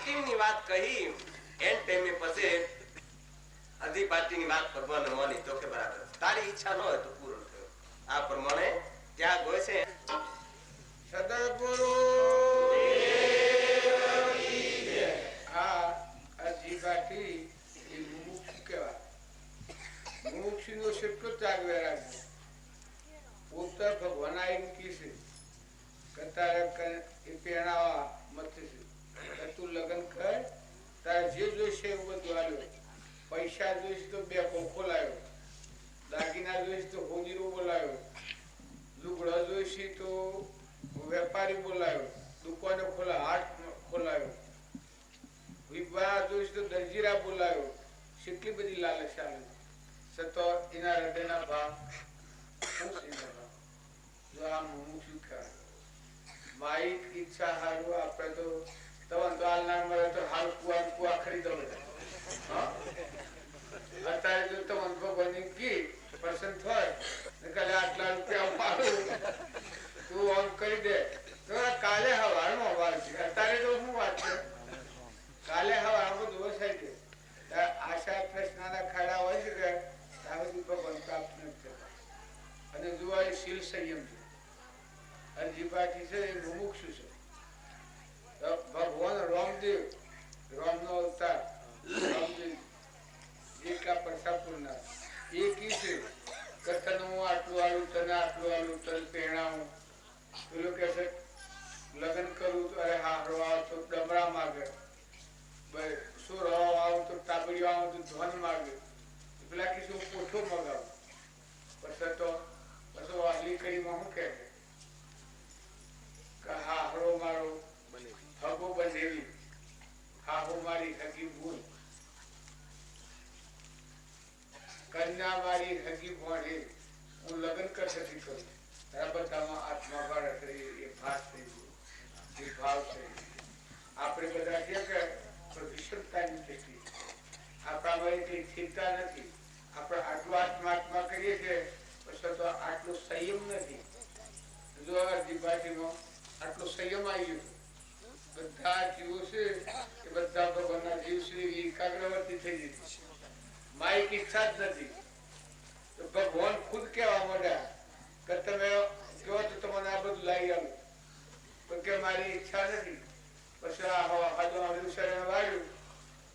અંતિમની વાત કહી એન્ડ ટાઈમે પછી અધી પાર્ટીની વાત ભગવાન માની તો કે બરાબર તારી ઈચ્છા ન હોય તો પૂર્ણ થયો આ પ્રમાણે ત્યાગ હોય છે સદગુરુ આ જીવાથી એ મુમુક્ષુ કહેવાય. મુમુક્ષુનો કેટલો ત્યાગ વૈરાગ્ય પોતા ભગવાન આવીને કીશે કે તારે એ પહેરાવા મત છે તું લગ્ન કર તારે જે જોઈશે એવું બધું આવ્યો. પૈસા જોઈશે તો બે પંખો લાવ્યો, દાગીના જોઈશે તો હોજીરો બોલાવ્યો, લુગડા જોઈશે તો વેપારી બોલાવ્યો, દુકાનો હાટ ખોલાવ્યો, વિવાહ જોઈશે તો દરજીરા બોલાવ્યો. કેટલી બધી લાલચ આવે છતો એના હૃદયના ભાવ જો આ મુમુક્ષુ કહેવાય. મારી ઈચ્છા હારું આપણે તો તવન તો હાલના મળે તો હાલ કુવા ખરીદો બધા. અત્યારે જો તવન ભગવાનની કી પસંદ થાય ને કાલે આટલા રૂપિયા મારું તું ઓન કરી દે તો કાલે હવારમાં વાત છે. અત્યારે તો શું વાત છે, કાલે હવારમાં દિવસ આવી ગયો. આશા પ્રશ્નના ખાડા હોય છે કે ત્યાં સુધી ભગવાન પ્રાપ્ત નથી થતા. અને જોવા એ શીલ સંયમ છે. અરજીબાથી છે એ મુમુક્ષુ છે. ભગવાન રામદેવ, રામનો અવતાર રામદેવ એટલા પ્રસાપુરના એ કી છે કે તને હું આટલું આલું, તને આટલું આલું, તને પહેણાવું. પેલું કે છે લગ્ન કરું તો અરે હારો આવો તો ડમરા માગે, શું રવા આવું તો તાબડીઓ આવું તો ધન માગે. પેલા કીધું પોઠો મગાવું. પછી તો પછી વાલી કરીમાં શું કહે કે હારો મારો હગો બંધેવી, હાહો મારી હગી ભૂલ, કન્યા મારી હગી ભોણે, હું લગ્ન કરતી કરું. તારા બધામાં આત્મા ભાર એ ભાસ થઈ ગયો, એ ભાવ થઈ ગયો. આપણે બધા કે વિષમતાની સ્થિતિ, આપણામાં એટલી સ્થિરતા નથી. આપણે આટલું આત્મા કરીએ છીએ પછી તો આટલો સંયમ નથી. જો અરજીબાજીમાં આટલો સંયમ આવી ગયો. બધા જીવો છે એ બધા ભગવાનના જીવ શ્રી એકાગ્રવર્તી થઈ જતી. માઇક ઈચ્છા જ નથી તો ભગવાન ખુદ કહેવા માંડ્યા કે તમે કહો તો તમને આ બધું લાવી આવું, પણ કે મારી ઈચ્છા નથી. પછી વાળ્યું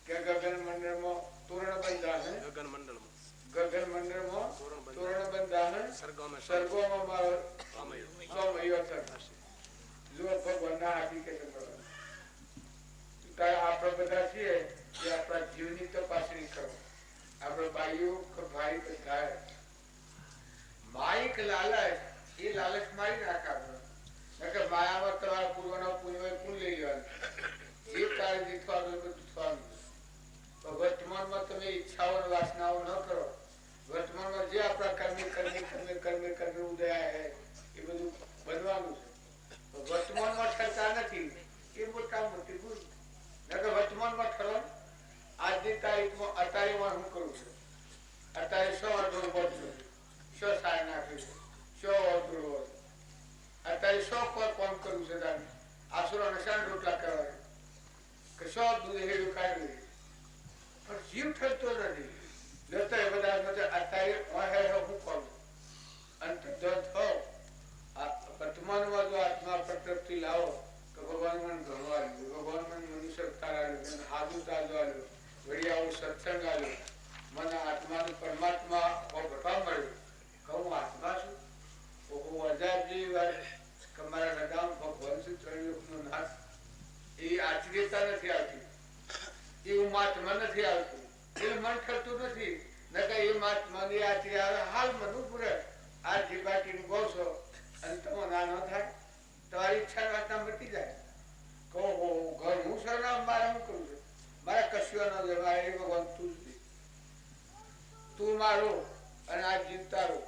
કે ગગન મંડળમાં તોરણ બંધાણ, ગગન મંડળમાં તોરણ બંધાણ સર્ગોમાં મારો જો ભગવાનના હકીકત આપણે બધા છીએ એ આપણા જીવની તપાસણી કરો. આપણે બાઈઓ કે ભાઈ બધા માઇક લાલચ, એ લાલચ મારી નાખા. માયામાં તમારા પૂર્વના પુણ્ય પૂન લઈ લેવાનું, એ કાર્ય જીતવાનું બધું થવાનું. વર્તમાનમાં તમે ઈચ્છાઓ વાસનાઓ ન કરો. વર્તમાનમાં જે આપણા કર્મે ઉદયા હે એ બધું બનવાનું છે. વર્તમાનમાં ઠરતા નથી એ મોટા મોટી ભૂલ. વર્તમાનમાં ઠરો. આજની તારીખમાં અત્યારે હું કરું છું, અત્યારે 100 અડધો વધુ 100 સાર નાખ્યું છે, 100 અડધો અત્યારે 100 કોમ કરવું છે. તારે આસુરો નશાન રોટલા કરવા કે 100 દૂધ હેડું કાઢ્યું પણ જીવ ઠરતો નથી. જતા એ બધા અત્યારે હું કરું અંત વર્તમાનમાં જો આત્મા પ્રકૃતિ લાવો કે ભગવાન મને ઘણું આવ્યું, ભગવાન મને મનુષ્ય અવતાર આવ્યો, મને હાજુ તાજો આવ્યો, વડિયાઓ સત્સંગ આવ્યો, મને આત્માનું પરમાત્મા ઘટવા મળ્યું. હું આત્મા છું. હું અજાબજી વાત કે મારા હૃદયમાં ભગવાન છે, ત્રણયુગનો નાથ. એ આશ્ચર્યતા નથી આવતી, એ ઉમાત્મા નથી આવતું, એ મન ઠરતું નથી. નકર એ મહાત્માની આશ્ચર્ય આવે હાલ મનું પૂરે આ જીવાટીનું ગૌ છો અને તમે નાનો થાય તમારી ઈચ્છા વાતના મટી જાય. કહો ઘર હું સરનામ મારે શું કરું છું, મારે કશું ન જવાય. એ ભગવાન તું જ તું મારો અને આ જીવતારો.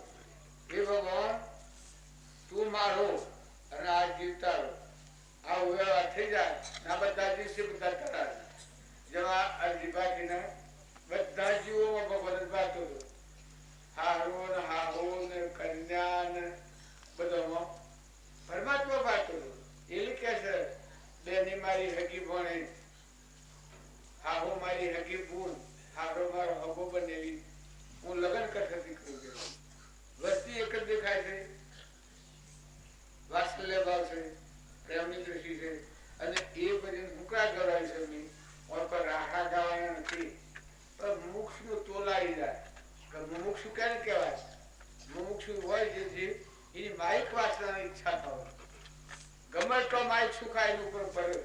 એ ભગવાન તું મારો અને આ જીવતારો. આ વ્યવહાર થઈ જાય આ બધા દિવસે બધા કરાવે. જેવા અરજીબાજીને બધા જીવોમાં ભગવાન વાતો હતો. હારો ને હાહો ને કન્યા ને બધામાં પરમાત્મા વાતો હતો. એટલે કે છે બેની મારી હગી ભણે મારી હકી પૂન હારો મારો હગો બનેલી હું લગ્ન કરતી કરું છું. વસ્તી એક જ દેખાય છે, વાત્સલ્ય ભાવ છે, પ્રેમની દ્રષ્ટિ છે, અને એ બધી મુકરા ગવાય છે નહીં પર રાખા ગાવાના નથી. પણ મુક્ષનું તોલાઈ જાય કે મુમુક્ષુ કેને કહેવાય? મુમુક્ષુ હોય જે એની માઇક વાંચવાની ઈચ્છા થાય, ગમે તો માઇક સુખાય એની ઉપર પડે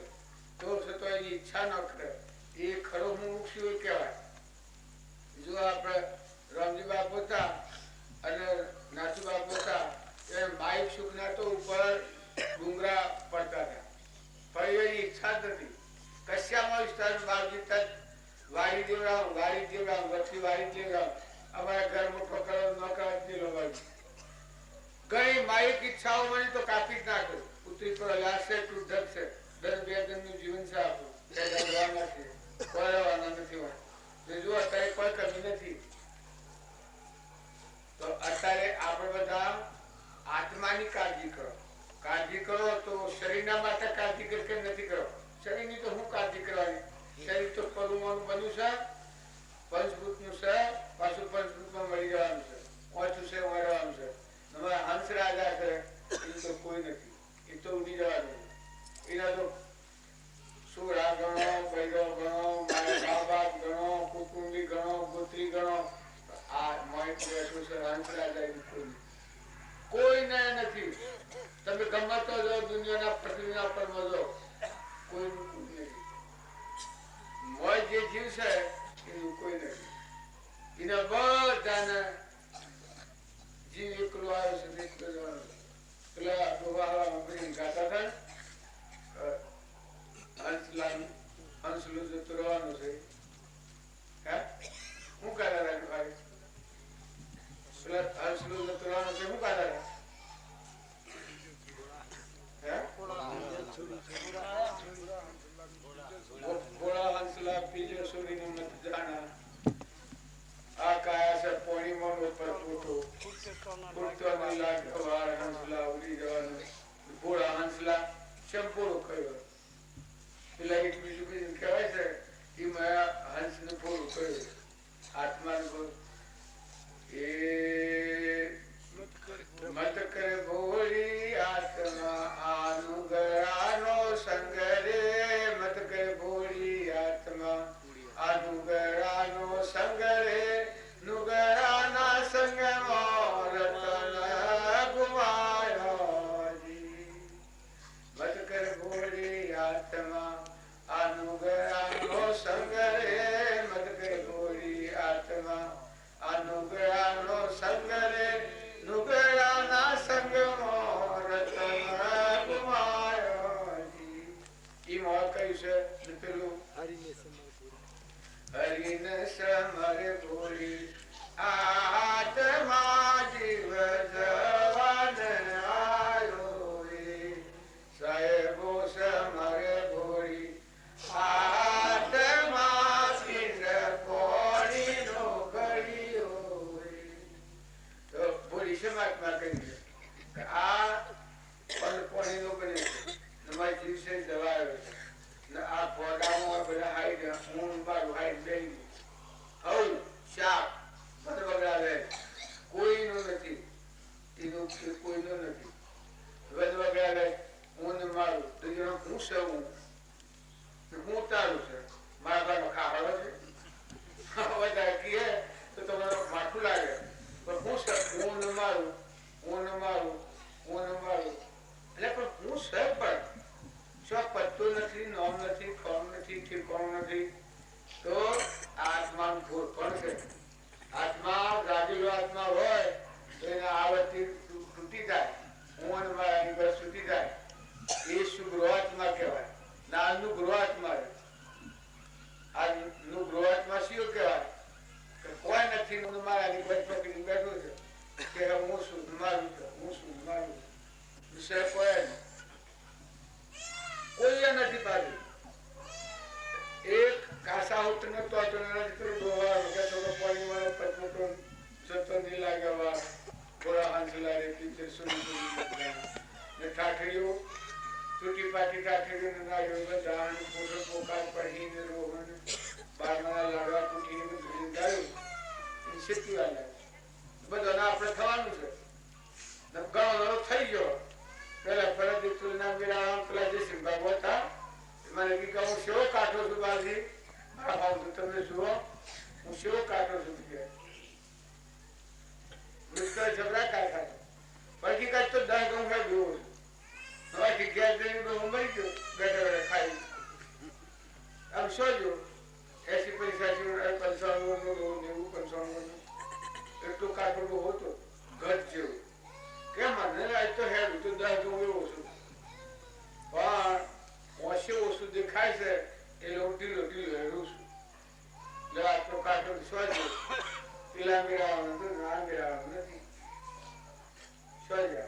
તો છતાં એની ઈચ્છા ન કરે, એ ખરો મુમુક્ષુ કહેવાય. જો આપણે રામજીબા પોતા અને નાથુબા પોતા એ માઇક સુખના તો ઉપર ડુંગરા પડતા હતા, પણ એની ઈચ્છા જ નથી. કશ્યામાં વિસ્તાર બાવજી તક વારી દેવરામ વચ્ચે વારી દેવરામ અમારા ઘર મોટો કરો ન કરો ઘણી માઇક ઈચ્છાઓ મળી તો કાપી જ નાખો. પુત્રી પર લાશે તું ધકશે દર બે દિનનું જીવન છે આપણું, કોઈ રહેવાના નથી હોય. જો અત્યારે કોઈ કમી નથી. તો અત્યારે આપણે બધા આત્માની કાળજી કરો. કાળજી કરો તો શરીરના માટે કાળજી કે નથી કરો? શરીરની તો હું કાળજી કરવાની? શરીર તો પરમાણુ બન્યું છે, પંચભૂતનું છે, પાછું પંચભૂતમાં મળી જવાનું છે, ઓછું છે મળવાનું છે. હંસ રાજા છે એ તો કોઈ નથી, એ તો ઉડી જવાનું. એના તો સોરા ગણો, બૈરો ગણો, મારા મા બાપ ગણો, કુટુંબી ગણો, પુત્રી ગણો, આ મોહિત બેઠું છે હંસ રાજા એનું કોઈને નથી. તમે ગમતો જો દુનિયાના પૃથ્વીના પર મજો કોઈ નથી. મોજ જે જીવ છે એનું કોઈ નથી. એના બધાને જીવ એકલો આવ્યો છે, એકલો જવાનો. પેલા ડોબાવાળા ગાતા હતા હંસલું જતું રહેવાનું છે. હા શું ગાતા હતા ભાઈ? પેલા હંસલું જતું રહેવાનું છે, શું ગાતા હતા? ઘોડા હંસલા પીજો સુરીને મત જાણા, આ કાયા છે પોણીમાં ઉપર ફોટો ફૂટવાની લાગવાર હંસલા ઉડી જવાનું. ઘોડા હંસલા ચંપોળો કર્યો. પેલા એક બીજું બીજું કહેવાય છે એ મારા હંસ ને પૂરું કર્યું આત્મા એ મત કરે ભોળી આત્મા આનુગરાનો સંગ રે, મત કરે ભોળી આત્મા આનુગરાનો સંગ રે, નુગરાના સંગમાં રતન ગુમાયો જી. મત કરે ભોળી આત્મા આનુગરાનો સંગ રે, મત કરે ભોળી આત્મા આનુગરાનો સંગ રે, નુગરાના સંગમાં રતન ગુમાયો જી. ઈ મોહ કહ્યું છે પેલું હરિને સમરે ભોળી આત્મા જીવ જવાન આયો રે, સાહેબો સમરે ભોળી આત્મા પિંડ કોણી નો ગળ્યો રે. તો ભોળી સમાત્મા કરી કે આ પંડ કોણી નો બને તમારી જીવ છે જવાયો છે ને આ ફોટામાં બધા હાઈ હું મારું હાઈ બેન હવ શાક મને બગડાવે કોઈનું નથી, એનું કોઈનું નથી. બધું બગડાવે હું ને મારું તો હું છે હું તારું છે મારા ઘરનો ખાવાનો છે બધા કહે તો તમારું માથું લાગે પણ હું છે હું ને મારું હું ને મારું હું ને મારું એટલે પણ હું છે પણ શું પત્તો નથી, નોમ નથી, ફોર્મ નથી, ઠીકોણ નથી. તો આત્માનું ભૂલ પણ છે. આત્મા જાગેલો આત્મા હોય તો એના આવડતી તૂટી જાય, હું અને મારાની બસ તૂટી જાય. એ શું ગૃહાત્મા કહેવાય. નાનું ગૃહાત્મા આજનું ગૃહાત્મા શું કહેવાય કે કોઈ નથી મારાની બસ પકડી બેઠું છે કે હું શું મારું છું, હું શું મારું વિષય કોઈ કોઈ નથી પાડ્યું. એક કાસા ઉઠ ને તો પાણી વાળો પચમોટો જતો નહીં લાગ્યા થોડા હાંસલા રે પિક્ચર સુની ને ઠાઠડીઓ તૂટી પાટી ઠાઠડીઓ ને નાડ્યો બધા પોષણ પોકાર પડીને રોહન બારના જીવાના બધાને આપણે થવાનું છે ઘણો ઘણો થઈ ગયો પેલા ફરજ તુલના વિરામ પેલા જે સિંહ હતા મને કે હું શેવો કાઢો છું બાજી મારા ભાવ તમે જુઓ હું શેવો કાઢો છું કે મિત્ર ઝઘડા કાઢા બાકી કાઢ તો 10 ગમ હોય ગયો હવે ગેસ જઈને તો હું મરી ગયો બેઠા બેઠા ખાઈ આમ સોજો 80-85 એટલું કાઢો હતો ગજ જેવું કેમ મને આજ તો હેડ તો 10 ગમ એવો છું પણ ઓછે ઓછું દેખાય છે એટલે હું ઢીલો ઢીલો હેડું છું એટલે આટલો કાઢો સોજો પેલા મેળવવાનું ના મેળવવાનું નથી સોજા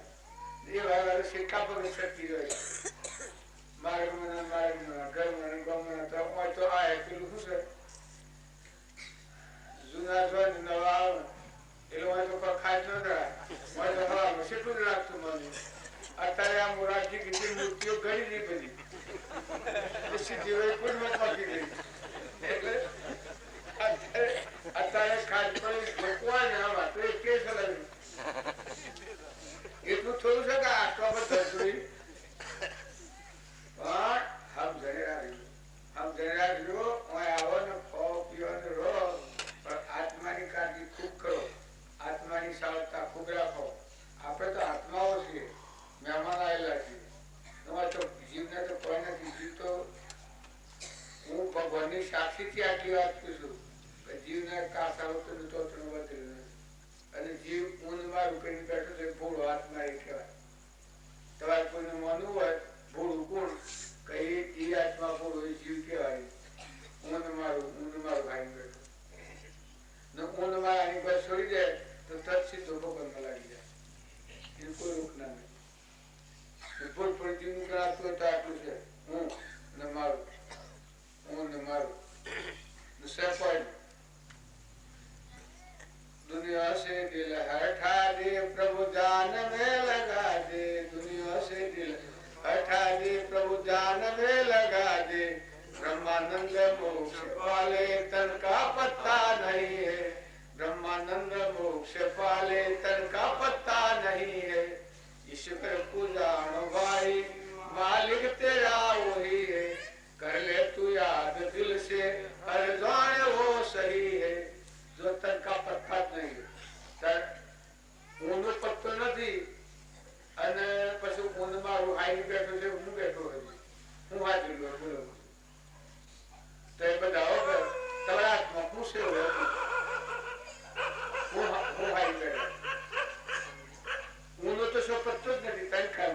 એ વાળા શેકા પર શક્તિ હોય માર્ગમાં ઘરમાં ગમમાં તો આ પેલું શું છે જૂના જોઈ નવા આવે એટલે તો ખાય ન થાય તો હવામાં કેટલું જ લાગતું મને અત્યારે આ મોરારજી કીધી મૂર્તિઓ ઘણી નહીં બધી સીધી હોય પૂર્ણ પાકી ગઈ એટલે અત્યારે ખાસ પડી ભગવાન ને આમાં તો એ કેસ લાવી એટલું થોડું છે કે આટલા પર ધસરી પણ હમ જરા રહ્યો આવો ને ખાઓ પીવાનો રહો પણ આત્માની કાળજી ખૂબ કરો આત્માની સાવધતા ખૂબ રાખો આપણે તો આત્માઓ છીએ મહેમાન આવેલા છીએ તમારે તો જીવને તો કોઈ નથી જીવ તો હું ભગવાનની સાક્ષીથી આટલી વાત પૂછું કે જીવને કાસ આવતો તો વધેલું નથી અને જીવ ઊંધમાં રૂપીને બેઠો છે ભૂળો આત્મા એ કહેવાય તમારે કોઈને માનવું હોય ભૂળું કોણ કઈ એ આત્મા ભૂળો એ જીવ કહેવાય ઊંધ મારું ભાઈ બેઠો ને ઊંધ મારાની બસ છોડી દે તો તત્સીધો ભગવાનમાં લાગી જાય એને કોઈ રોક ના નહીં ભૂલ જીવનું કરાતું હોય તો આટલું છે હું ને મારું હું ને મારું સેપાય दुनिया से दिल हटा दे प्रभु जान में लगा दे दुनिया से दिल हटा दे प्रभु जान में लगा दे ब्रह्मानंद मोक्ष पाले तन का पत्ता नहीं है ब्रह्मानंद मोक्ष पाले तन का पत्ता नहीं है ईश्वर पूजानो भाई मालिक तेरा वही है कर ले तू याद दिल से हर जान वो सही है जो तन का पत्ता જ નહીં ઊંધો પત્તો નથી અને પછી ઊંધમાં રૂહાઈ બેઠો છે હું બેઠો હું હાજર બોલો તો એ બધા તમારા હાથમાં હું છે હું હાઈ બેઠો ઊંધો તો શું પત્તો જ નથી તન ખાય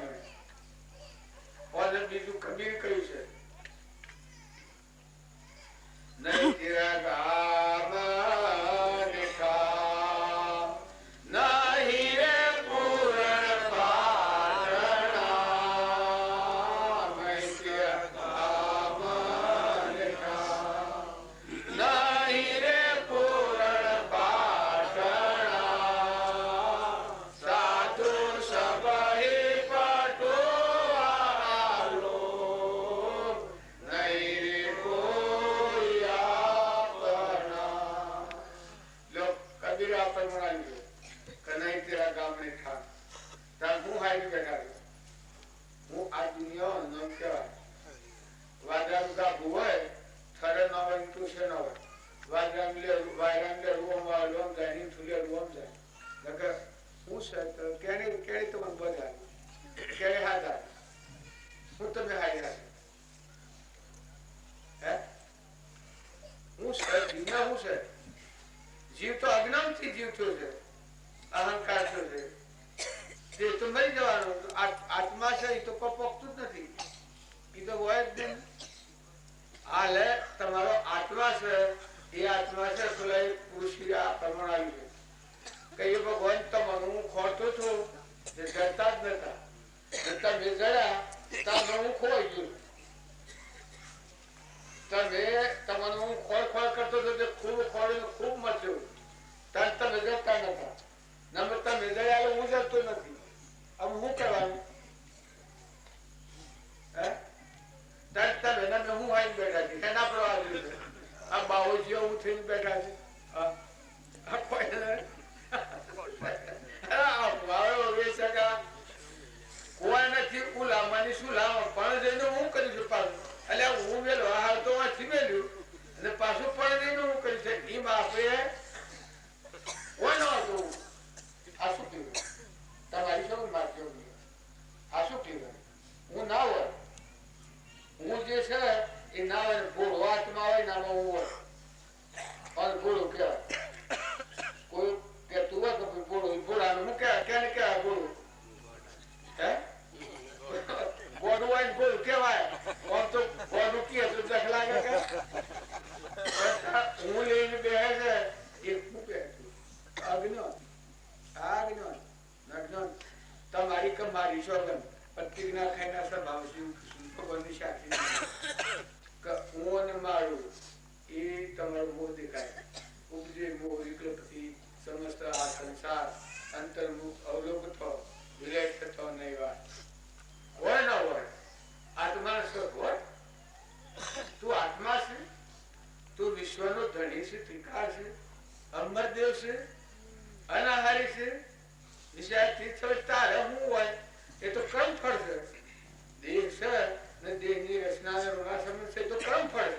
મને બીજું કબીર કહ્યું છે નહીં તેરા ગામ જીવ તો અજ્ઞાન થી જીવ થયો છે અહંકાર થયો છે તે તો મરી જવાનું આત્મા છે એ તો પપકતું જ નથી એ તો હોય જ નહીં હાલ તમારો આત્મા છે એ આત્મા છે પેલા પુરુષ પ્રમાણ આવ્યું છે કે એ ભગવાન તમારું હું ખોરતો છું જે જડતા જ નતા તમે જડ્યા તમે હું ખોઈ ગયું તમે તમારું હું ખોળ કરતો હતો તે ખૂબ ખોળીને ખૂબ મચ્યું ત્યારે તમે જતા નતા નંબર તમે જડ્યા હું જતો નથી હવે શું કરવાનું હે ત્યારે તમે એને હું આવીને બેઠા છે એના પર આ બાવો જેવો હું થઈને બેઠા છે કોઈ નથી ઉલામાની શું લાવો પણ જઈને હું કરી છું પાછું એટલે હું વેલો હાલ તો વાંચી મેલ્યું અને પાછું પણ જઈને હું કરી છે એમાં આપણે કોઈ ન હતું આ શું પીવું તમારી શું મારજો આ શું પીવું હું ના હોય હું જે છે એ ના હોય ગોળો હાથમાં હોય નાનો હું હોય અને ગોળો કહેવાય કોઈ કહેતું હોય કે ગોળો ગોળાનું હું કહેવાય ક્યાં કહેવાય ગોળું હે ગોળું હોય ગોળું કહેવાય આમ તો ગોળું કહે તો જખ લાગે કે હું લઈને બેસે છે એ શું કહે આજ્ઞો તમારી કે મારી સોગન પ્રતિજ્ઞા ખાઈના સ્વભાવ ભગવાનની સાક્ષી કે હું અને મારું એ તમારો મોહ દેખાય ઉપજે મોહ વિકલ્પથી સમસ્ત આ સંસાર અંતર્મુખ અવલોકતો વિલેટ થતો નહીં વાત હોય ન હોય આત્મા સ્વરૂપ હોય તું આત્મા છે તું વિશ્વનો ધણી છે ત્રિકાળ છે અમરદેવ છે અનાહારી છે વિષયાથી તારે હું હોય એ તો કર્મ ફળ છે દેહ છે ને દેહની રચના ને ઋણાસમન છે તો કર્મ ફળ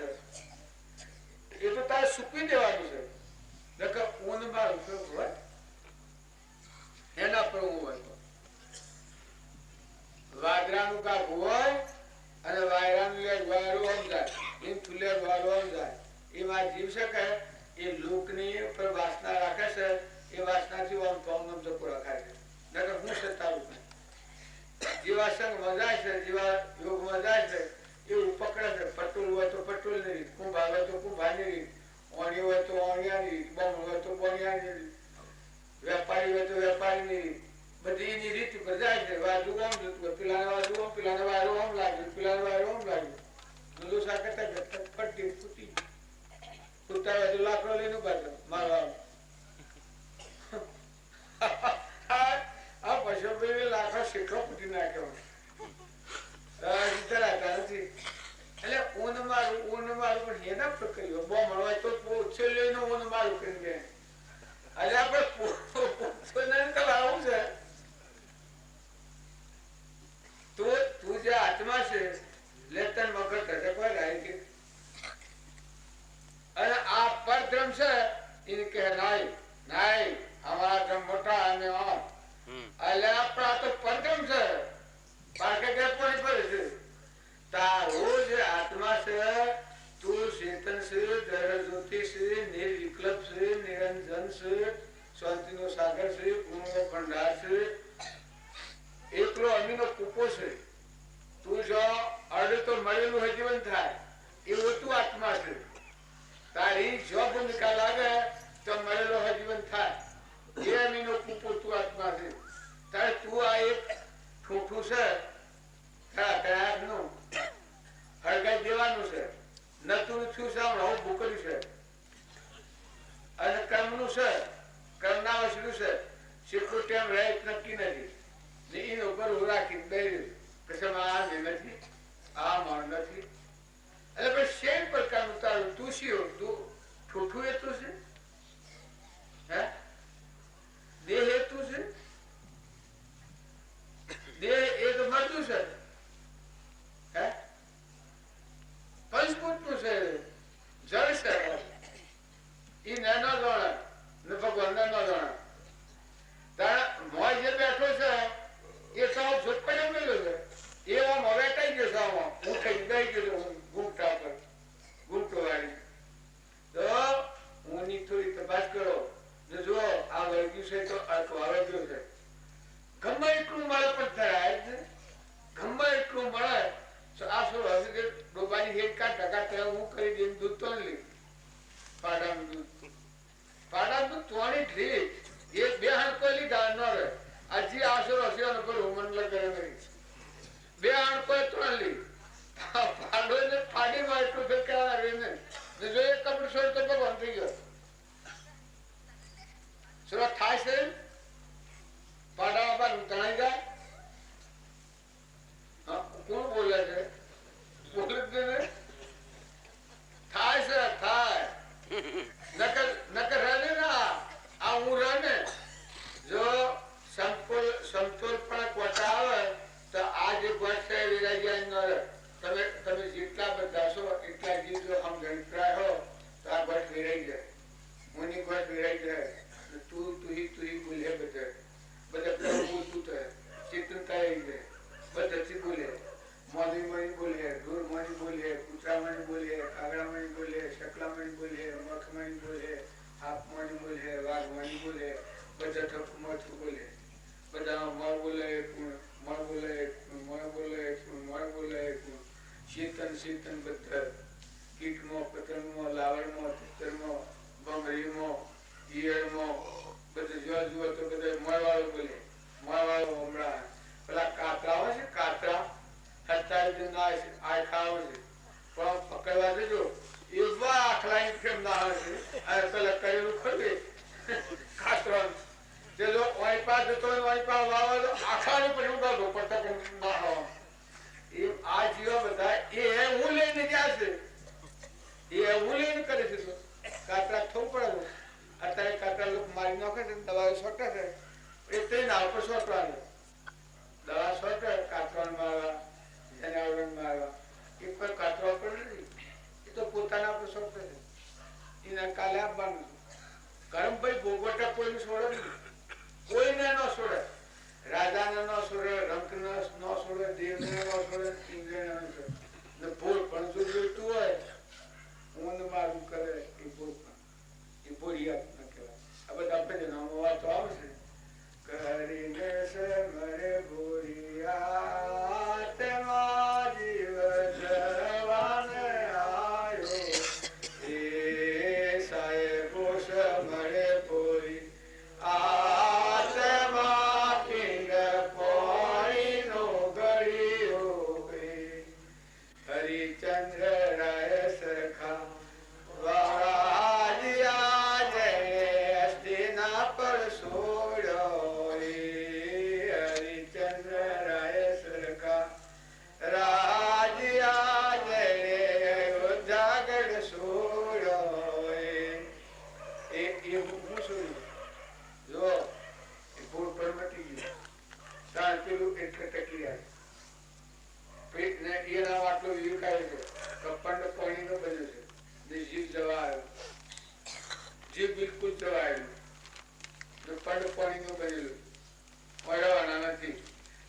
છે એ તો તારે સૂકવી દેવાનું છે નકર ઊન મારું શું હોય એના પર હું હોય વાદરાનું કાપ હોય અને વાયરાનું લે વાયરો આમ જાય એમ ફૂલે વાયરો આમ જાય એમાં જીવ શકે એ લોકની પર વાસના રાખે છે એ વાસનાથી આમ તો આમ જપો રખાય છે નકર હું સત્તાવું જેવા સંઘમાં જાય છે જેવા યોગમાં જાય છે એવું પકડે છે પટોલ હોય તો પટોલ ની રીત કુંભાર હોય તો કુંભારની રીત ઓણી હોય તો ઓણિયાની રીત બમણ હોય તો બણિયાની રીત વેપારી હોય તો વેપારીની રીત બધી એની રીત ઉપર જાય છે વાજુ આમ જતું પેલાને વાજુ આમ પેલાને વાયરો આમ લાગ્યું પેલાને વાયરો આમ લાગ્યું લોસા કરતા ફટી ફૂટી ફૂટતા હોય તો લાકડો લઈને પાછો મારવા આ પશુભાઈ લાકડો શેખો ફૂટી નાખ્યો નથી એટલે ઊન મારું પણ એના પર કર્યો બહુ મળવાય તો ઓછો લઈને ઊન મારું કરી દે એટલે આપણે આવું છે તું જે આત્મા છે લેતન મગર થશે કોઈ ગાય કે અને આ પરધ્રમ છે એને કહે નાઈ અમારા ધર્મ મોટા અને એટલે આપણા તો પરધ્રમ છે પાકે કે કોની પર છે તારો જે આત્મા છે તું ચેતન છે દૈવ જ્યોતિ છે નિર્વિકલ્પ છે નિરંજન છે શાંતિનો સાગર છે ગુણનો ભંડાર છે એકલો અમીનો કૂપો છે તું જો અડે તો મળેલું જીવન થાય એવું તું આત્મા છે તારી જો ભૂમિકા લાગે તો મળેલો જીવન થાય એ અમીનો કૂપો તું આત્મા છે તારે તું આ એક ઠૂઠું છે હળગાઈ દેવાનું છે નતું થયું સાંભળો ભૂકર્યું છે અને કર્મનું છે કર્મના વસલું છે શીખવું ટેમ રહે નક્કી નથી ને એનો ઉપર હું રાખી બેર્યું કે આ નથી આ માણ નથી એટલે પછી શેર પ્રકારનું તારું તું શિયો તું ઠૂઠું એ તું છે હે દેહ એ તું છે દેહ એ તો મરતું છે હે પંચભૂતનું છે જળ છે એ નાનો જાણે ને ભગવાન નાનો જાણે તારા મોય જે બેઠો છે એ સાવ ઝોપડે મેળ્યો છે એ આમ હવે કઈ ગયો છે આમાં હું કઈ ગઈ ગયો ગુમટા પર ગુમટો વાળી તો હું ની થોડી તપાસ કરો ને જો આ વળગ્યું છે તો આવે ગયો છે ગમે એટલું મળે પણ થાય જ ગમે એટલું મળે તો આ શું હવે કે ડોબાની હેડ ટકા હું કરી દઈને દૂધ તો લી પાડાનું દૂધ તોણી ઠી એ બે હણકો લીધા ન રહે હજી આશરો હશે પર હુમન લગે નહીં બે હણકો ત્રણ લી પાડો ને પાડીમાં એટલું ફેર કહેવા રહે ને જો એક કપડું છોડ તો ભગવાન થઈ ગયો શું થાય છે પાડામાં બાર તણાઈ જાય કોણ બોલે છે બોલે છે ને થાય છે થાય નકર રહે ના સમજણ રાખ્યો તો આ ગોઠ વિરાઈ જાય, મુની ગોઠ વિરાઈ જાય. તું બોલે બધા બોલતું થાય, ચિત્ર થાય બધા બોલે, મોદી મણી બોલે, ઢોર મણી બોલે, કૂતરા મણી બોલે, કાગડા મણી બોલે, શકલા મણી બોલે, મખ મણી બોલે, હાપ મણી બોલે, વાઘ મણી બોલે, બધા ઠપું મઠું બોલે, બધા મળ બોલે, મળ બોલે, મળ બોલે, મળ બોલે, શીતન બધા કીટમાં, પતંગમાં, લાવણમાં, તિત્તરમાં, ભમરીમાં, ઈયળમાં બધું જોવા જુઓ તો બધા મળવાળો બોલે. મળવાળો હમણાં પેલા કાતરા હોય છે, કાતરા અત્યારે આખા આવે છે પણ પકડવા દેજો એવા આખલા કેમ ના આવે છે. અને પેલા કરેલું ખોલે કાતરા તે જો વાઈપા જતો હોય, વાઈપા વાવે આખાને પછી ઉડાડો પડતા પણ ના આવે. એ આ જીવા બધા એ હું લઈને ગયા છે, એ હું લઈને કરે છે. તો કાતરા થવું પડે. અત્યારે કાતરા લોકો મારી નાખે છે, દવા છોટે છે, એ તે ના ઉપર છોટવાનું દવા છોટે કાતરા મારવા, જનાવર મારવા. એ કોઈ કાતરા ઉપર નથી, એ તો પોતાના ઉપર છોટે છે. એના કાલે આપવાનું ગરમ ભાઈ ભોગવટા કોઈને છોડે નહીં, કોઈને ન છોડે. રાજાને ન છોડે, રંકને ન છોડે, દેવને ન છોડે, ઇન્દ્રને ન છોડે. ભૂલ પણ જો જોઈતું હોય ઊંઘ મારું કરે એ ભૂલ પણ એ ભૂરિયાત ન કહેવાય. આ બધા આપણે નામો વાતો આવશે. કરીને સમરે ભૂરિયાત માં જીવ જવાને આયો, એ સાહેબો સમરે ભૂરી આત્મા કિંગ પોઈનો ગળ્યો હરિચંદ્ર રાય સરખા વાળિયા જય અસ્તિના પર છોડ્યો. હરિચંદ્ર રાય સરખા રાજ્યા જય જાગડ છોડ્યો. એ હું શું જો એ ભૂલ પર મટી ગયું તાર પેલું એટલે ટકી આવે પેટ ને એના આટલો વિકાય છે. કપંડ પાણીનો બન્યો છે ને જીભ જવા આવ્યો, જીભ બિલકુલ જવા આવ્યું. પંડ પાણીનું બનેલું મળવાના નથી.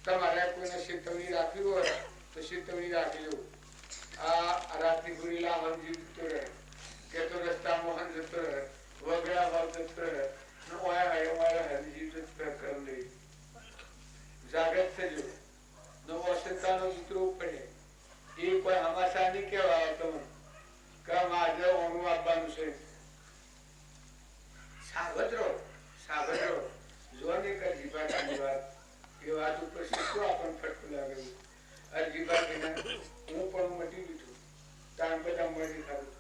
તમારે કોઈને ચેતવણી રાખવી હોય તો ચેતવણી રાખી લો. આ રાત્રિ ગુરીલા હમ જીવ જતો રહે, કે તો રસ્તામાં હમ જતો રહે, વગડા ભાવ જતો રહે, જાગૃત થજો. નવો સંતાનો જીતવું પડે. એ કોઈ હમાસા નહીં કેવા તમને કામ આજે ઓનું આપવાનું છે. સાવધ રહો, સાવધ રહો. જો ને કે જીભાની વાત એ વાત ઉપર શીખો આપણને ફટકું લાગેલું. આ જીભાજીને હું પણ મટી દીધું તાણ બધા મળી ખાધું,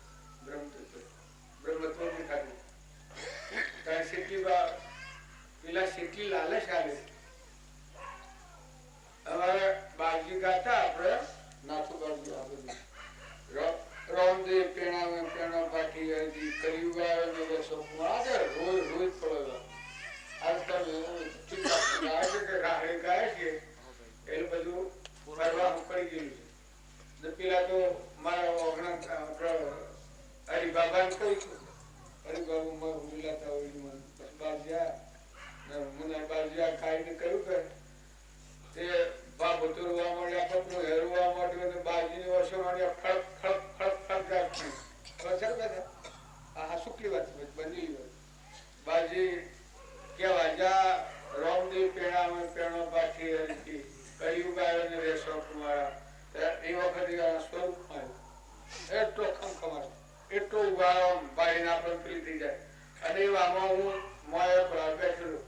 બ્રહ્મત્વ બી ખાધું. તાણ શેટલી પેલા શેટલી લાલચ આવે. અમારે બાજી ગાતા આપણે નાથુ બાજુ આપણે રામદેવ પેણા પેણા બાકી હતી કર્યું ગાયો ને બસો આગળ રોજ રોજ પડેલો. આજકાલ ગાય છે એ બધું ફરવા પડી ગયેલું છે. પેલા તો મારા હરિબાબાને કહ્યું હતું, હરિબાબુ બોલાતા હોય બાજ્યા મુના બાજ્યા ખાઈને કહ્યું કે તે બાપ રોવા માંડ્યા, પગનું હેરવા માંડ્યું અને બાજીની વર્ષો માંડ્યા ફળક ફળક ફળક ફળક જાય. આ સુકલી વાત બનેલી વાત. બાજી કેવા જા રામદેવ પેણા પેણો બાકી હરકી કર્યું ગાયો ને રેસો કુમારા. એ વખતે સ્વરૂપ મળ્યું એટલો ખમખમાટ, એટલો ઉગાડો બાઈને આપણે પેલી થઈ જાય. અને એવામાં હું મોયા પર બેઠેલો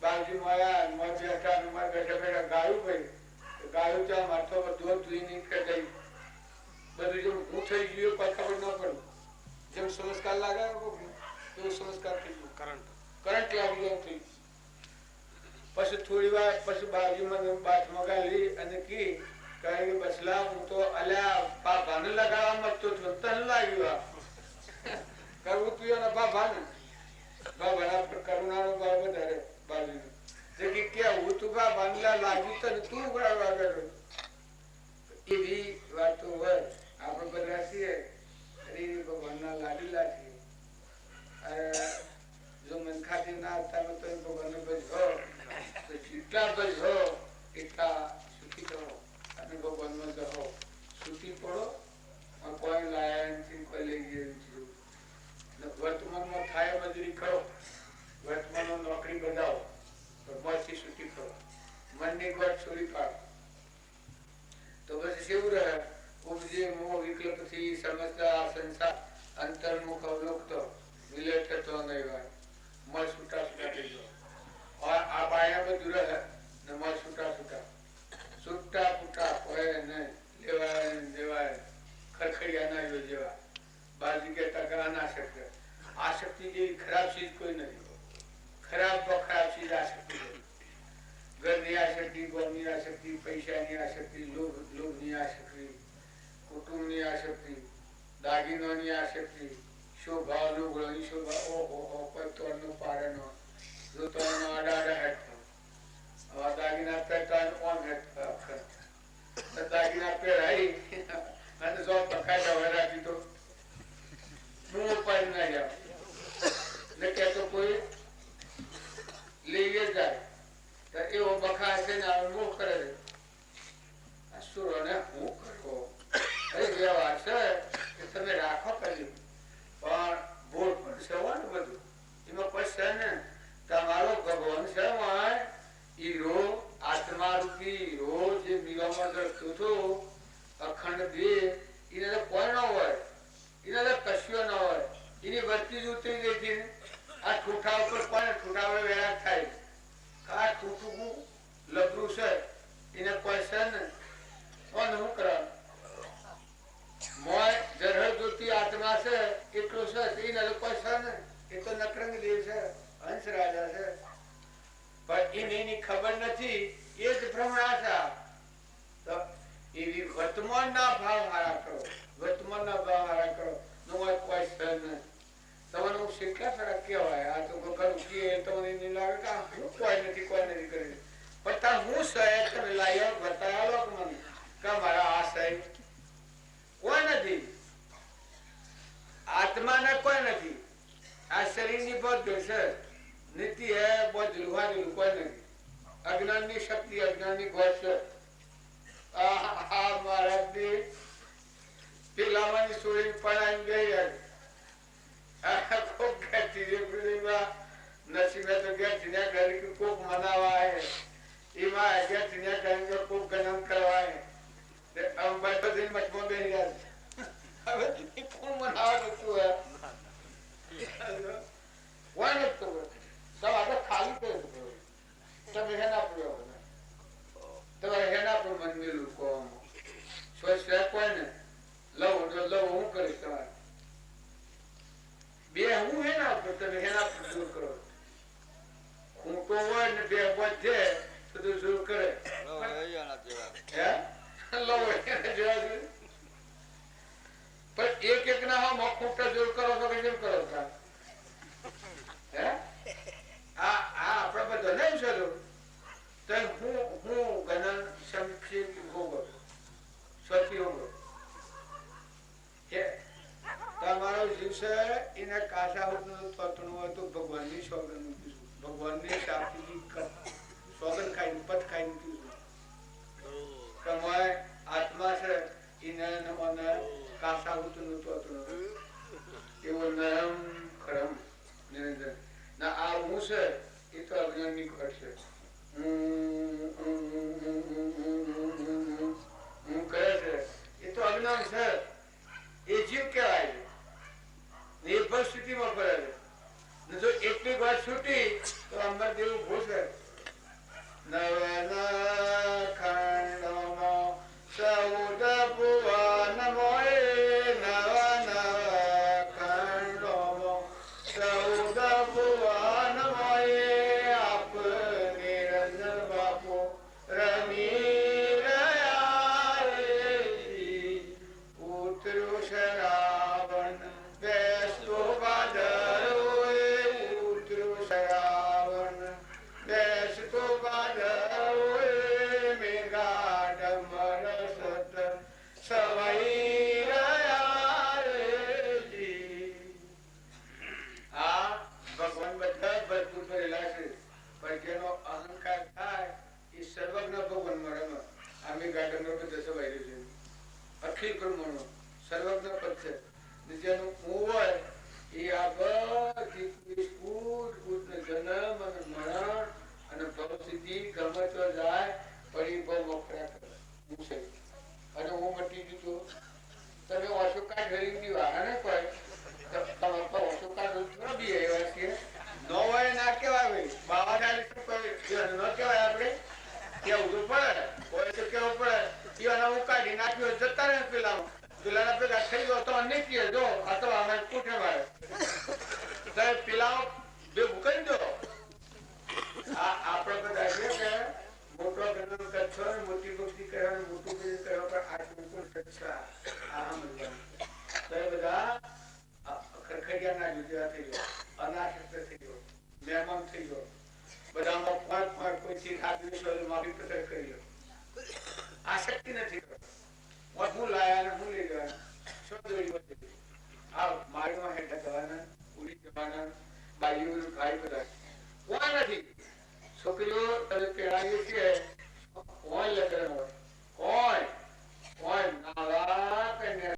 બાજુ માયા બેઠા બેઠા બેઠા ગાયું ભાઈ ગાયું ત્યાં માથો બધું ધોઈ નીકળે ગઈ. બધું જેમ હું થઈ ગયું કોઈ ખબર ન પડ્યું. જેમ સંસ્કાર લાગે એવો સંસ્કાર થઈ ગયો, કરંટ લાગી ગયો થઈ. પછી થોડી વાર પછી બાજુમાં બાથ મગાવી અને કી કહે કે બસલા હું તો અલ્યા બાપાને લગાડવા મતતો છો તને લાગ્યું કરવું તું એના બાપાને બાબા કરુણાનો ભાવ વધારે બાજુ કેવું તું બાબાને લાગ્યું તને તું ઉઘરાડવા એવી વાતો હોય. આપણે બધા છીએ અંતર્મુખ અવલોકતો વિલેટ તો નહીં હોય મળ છૂટા છૂટા થઈ ગયો આ બાયા બધું રહે ને મળ છૂટા છૂટા છૂટા ફૂટા હોય નહીં લેવાય દેવાય ખરખડિયા ના જો જેવા બાજી કે ટકા ના શકે આસક્તિ જેવી ખરાબ ચીજ કોઈ નથી ખરાબ તો ખરાબ ચીજ આસક્તિ ઘરની આસક્તિ ગોળની આસક્તિ પૈસાની આસક્તિ લોભની આસક્તિ કુટુંબની આસક્તિ દાગીનોની આસક્તિ શોભા લુગડોની શોભા ઓહો કોઈ તોડનો પાડેનો જો તોડનો આડા હેઠો હવે દાગીના પહેરતા ઓન હેઠ દાગીના પહેરાઈ અને જો પકાઈ હવે રાખી તો હું ઉપાડી ના જાવ ને કે તો કોઈ લઈએ જાય તો એવો બખા છે ને હવે મોહ કરે છે અસુરોને હું કરવો વ્યવહાર છે કે તમે રાખો કર્યું પણ ભૂલ પણ છે ને બધું એમાં કોઈ છે ને તમારો ભગવાન છે હીરો આત્મા રૂપી હીરો જે મીરામાં દર્શતો હતો અખંડ દેહ એને તો કોઈ ન હોય એને તો કશ્યો ન હોય એની વસ્તી જ ઉતરી ગઈ હતી આ ઠૂઠા ઉપર પણ ઠૂઠા વડે વેરાગ થાય આ ઠૂઠું લબરું છે એને કોઈ છે ને કોણ શું કરવાનું મોય જરહર જ્યોતિ આત્મા છે એટલો છે એને કોઈ છે ને એ તો નકરંગ દેવ છે હંસ રાજા છે પણ એની ખબર નથી એ જ ભ્રમણાશા તો એવી વર્તમાનના ભાવ હારા કરો વર્તમાનના ભાવ હારા કરો નો કોઈ છે નહીં તમને હું શીખ્યા ફરક કહેવાય આ તો ખરું કે તમને નહીં લાગે કે કોઈ નથી કરી પણ તાર હું સહેજ તમે લાવ્યા બતાવ્યા કે મને કે મારા આ સહેજ કોઈ નથી આત્માને કોઈ નથી આ શરીરની બહુ છે નીતિ હે બહુ લુહાની કોઈ નથી અજ્ઞાનની શક્તિ અજ્ઞાનની ઘોષ છે આ મહારાજની પેલાવાની સોળી પડાઈ ગઈ ખૂબ નસીબે તો ગયા ચીન્યા કરી કે ખૂબ મનાવા હે એમાં ગયા ચીન્યા કરી કે ખૂબ ગણન કરવાય બધો દિન મચમાં બેસી ગયા હવે કોણ મનાવા જતું હે કોઈ નથી તમારે ખાલી કરી તમે હેના પ્રયોગ તમારે હેના પર મન મેલું કોમ સ્વચ્છ કોઈ ને લઉં હું કરીશ તમારે બે હું હેના પર તમે હેના પર દૂર કરો હું તો હોય ને બે વધે તો તું દૂર કરે પણ એક ના હો મખૂટા દૂર કરો તો કેમ કરો આપડે બધા નહીં ચલો તો હું ગણન સંક્ષેપ હોગો સ્વથી હોગો તમારો જીવ છે એને કાશા પતણું હોય તો ભગવાનની સોગન મૂકીશું ભગવાનની શાંતિની સોગન ખાઈને પત ખાઈને મૂકીશું તમારે આત્મા છે એને કાશા હોતું એવો નરમ ખરમ નિરંજન ના આ હું છે એ તો અજ્ઞાનની ઘટ છે હું કહે છે એ તો અજ્ઞાન છે એ જીવ કહેવાય છે નિર્ભર સ્થિતિમાં ફરે છે ને જો એટલી વાત છૂટી તો અંબર જેવું ભૂસે નવન ખંડમાં સૌદ ભુવન મોય નવન ખંડમાં સૌદ ભુવન મોય આપ નિરંજન બાપો રમી રહ્યા ઉતરું શરાવણ બેસતો બાદરો ઉતરું શરાવણ બેસતો બાદરો મેઘા ડમર સત સવાઈ રહ્યા આ ભગવાન બધા ભરપૂર ભરેલા છે પણ જેનો અહંકાર થાય એ સર્વજ્ઞ ભગવાન મળે આમે ગાર્ડન બધા સવાઈ રહ્યું છે અખિલ બ્રહ્મણો સર્વજ્ઞ પદ છે જેનું હું હોય એ આ બધી જન્મ અને મરણ અને ભવસિદ્ધિ ગમે તો જાય ફરી બહુ મોકળ્યા કરે હું છે અને હું મટી દીધું તમે ઓછો કાંઈ ઘરી ની વાહને કોઈ હવે પેલા બે મૂકી દો. આપણે બધા છે કે મોટો ઘરનો કચ્છો ને મોટી ભક્તિ કરવા મોટું કરી કરવા પર આ બિલકુલ સચ્ચા આ સમજવાનું. તો એ બધા ખરખડિયાના જુદા થઈ ગયો, અનાશસ્ત્ર થઈ ગયો, મહેમાન થઈ ગયો, બધામાં પાંચ કોઈથી માફી પત્ર કરી લો. આસક્તિ નથી કરતો. હું લાયા ને હું લઈ ગયા શું દોડી આ માળીમાં હેઠા જવાના, ઉડી જવાના, બાઈઓ ભાઈ બધા કોઈ નથી. છોકરીઓ તમે પેડાવીએ છીએ કોઈ લગ્ન હોય કોઈ નાવા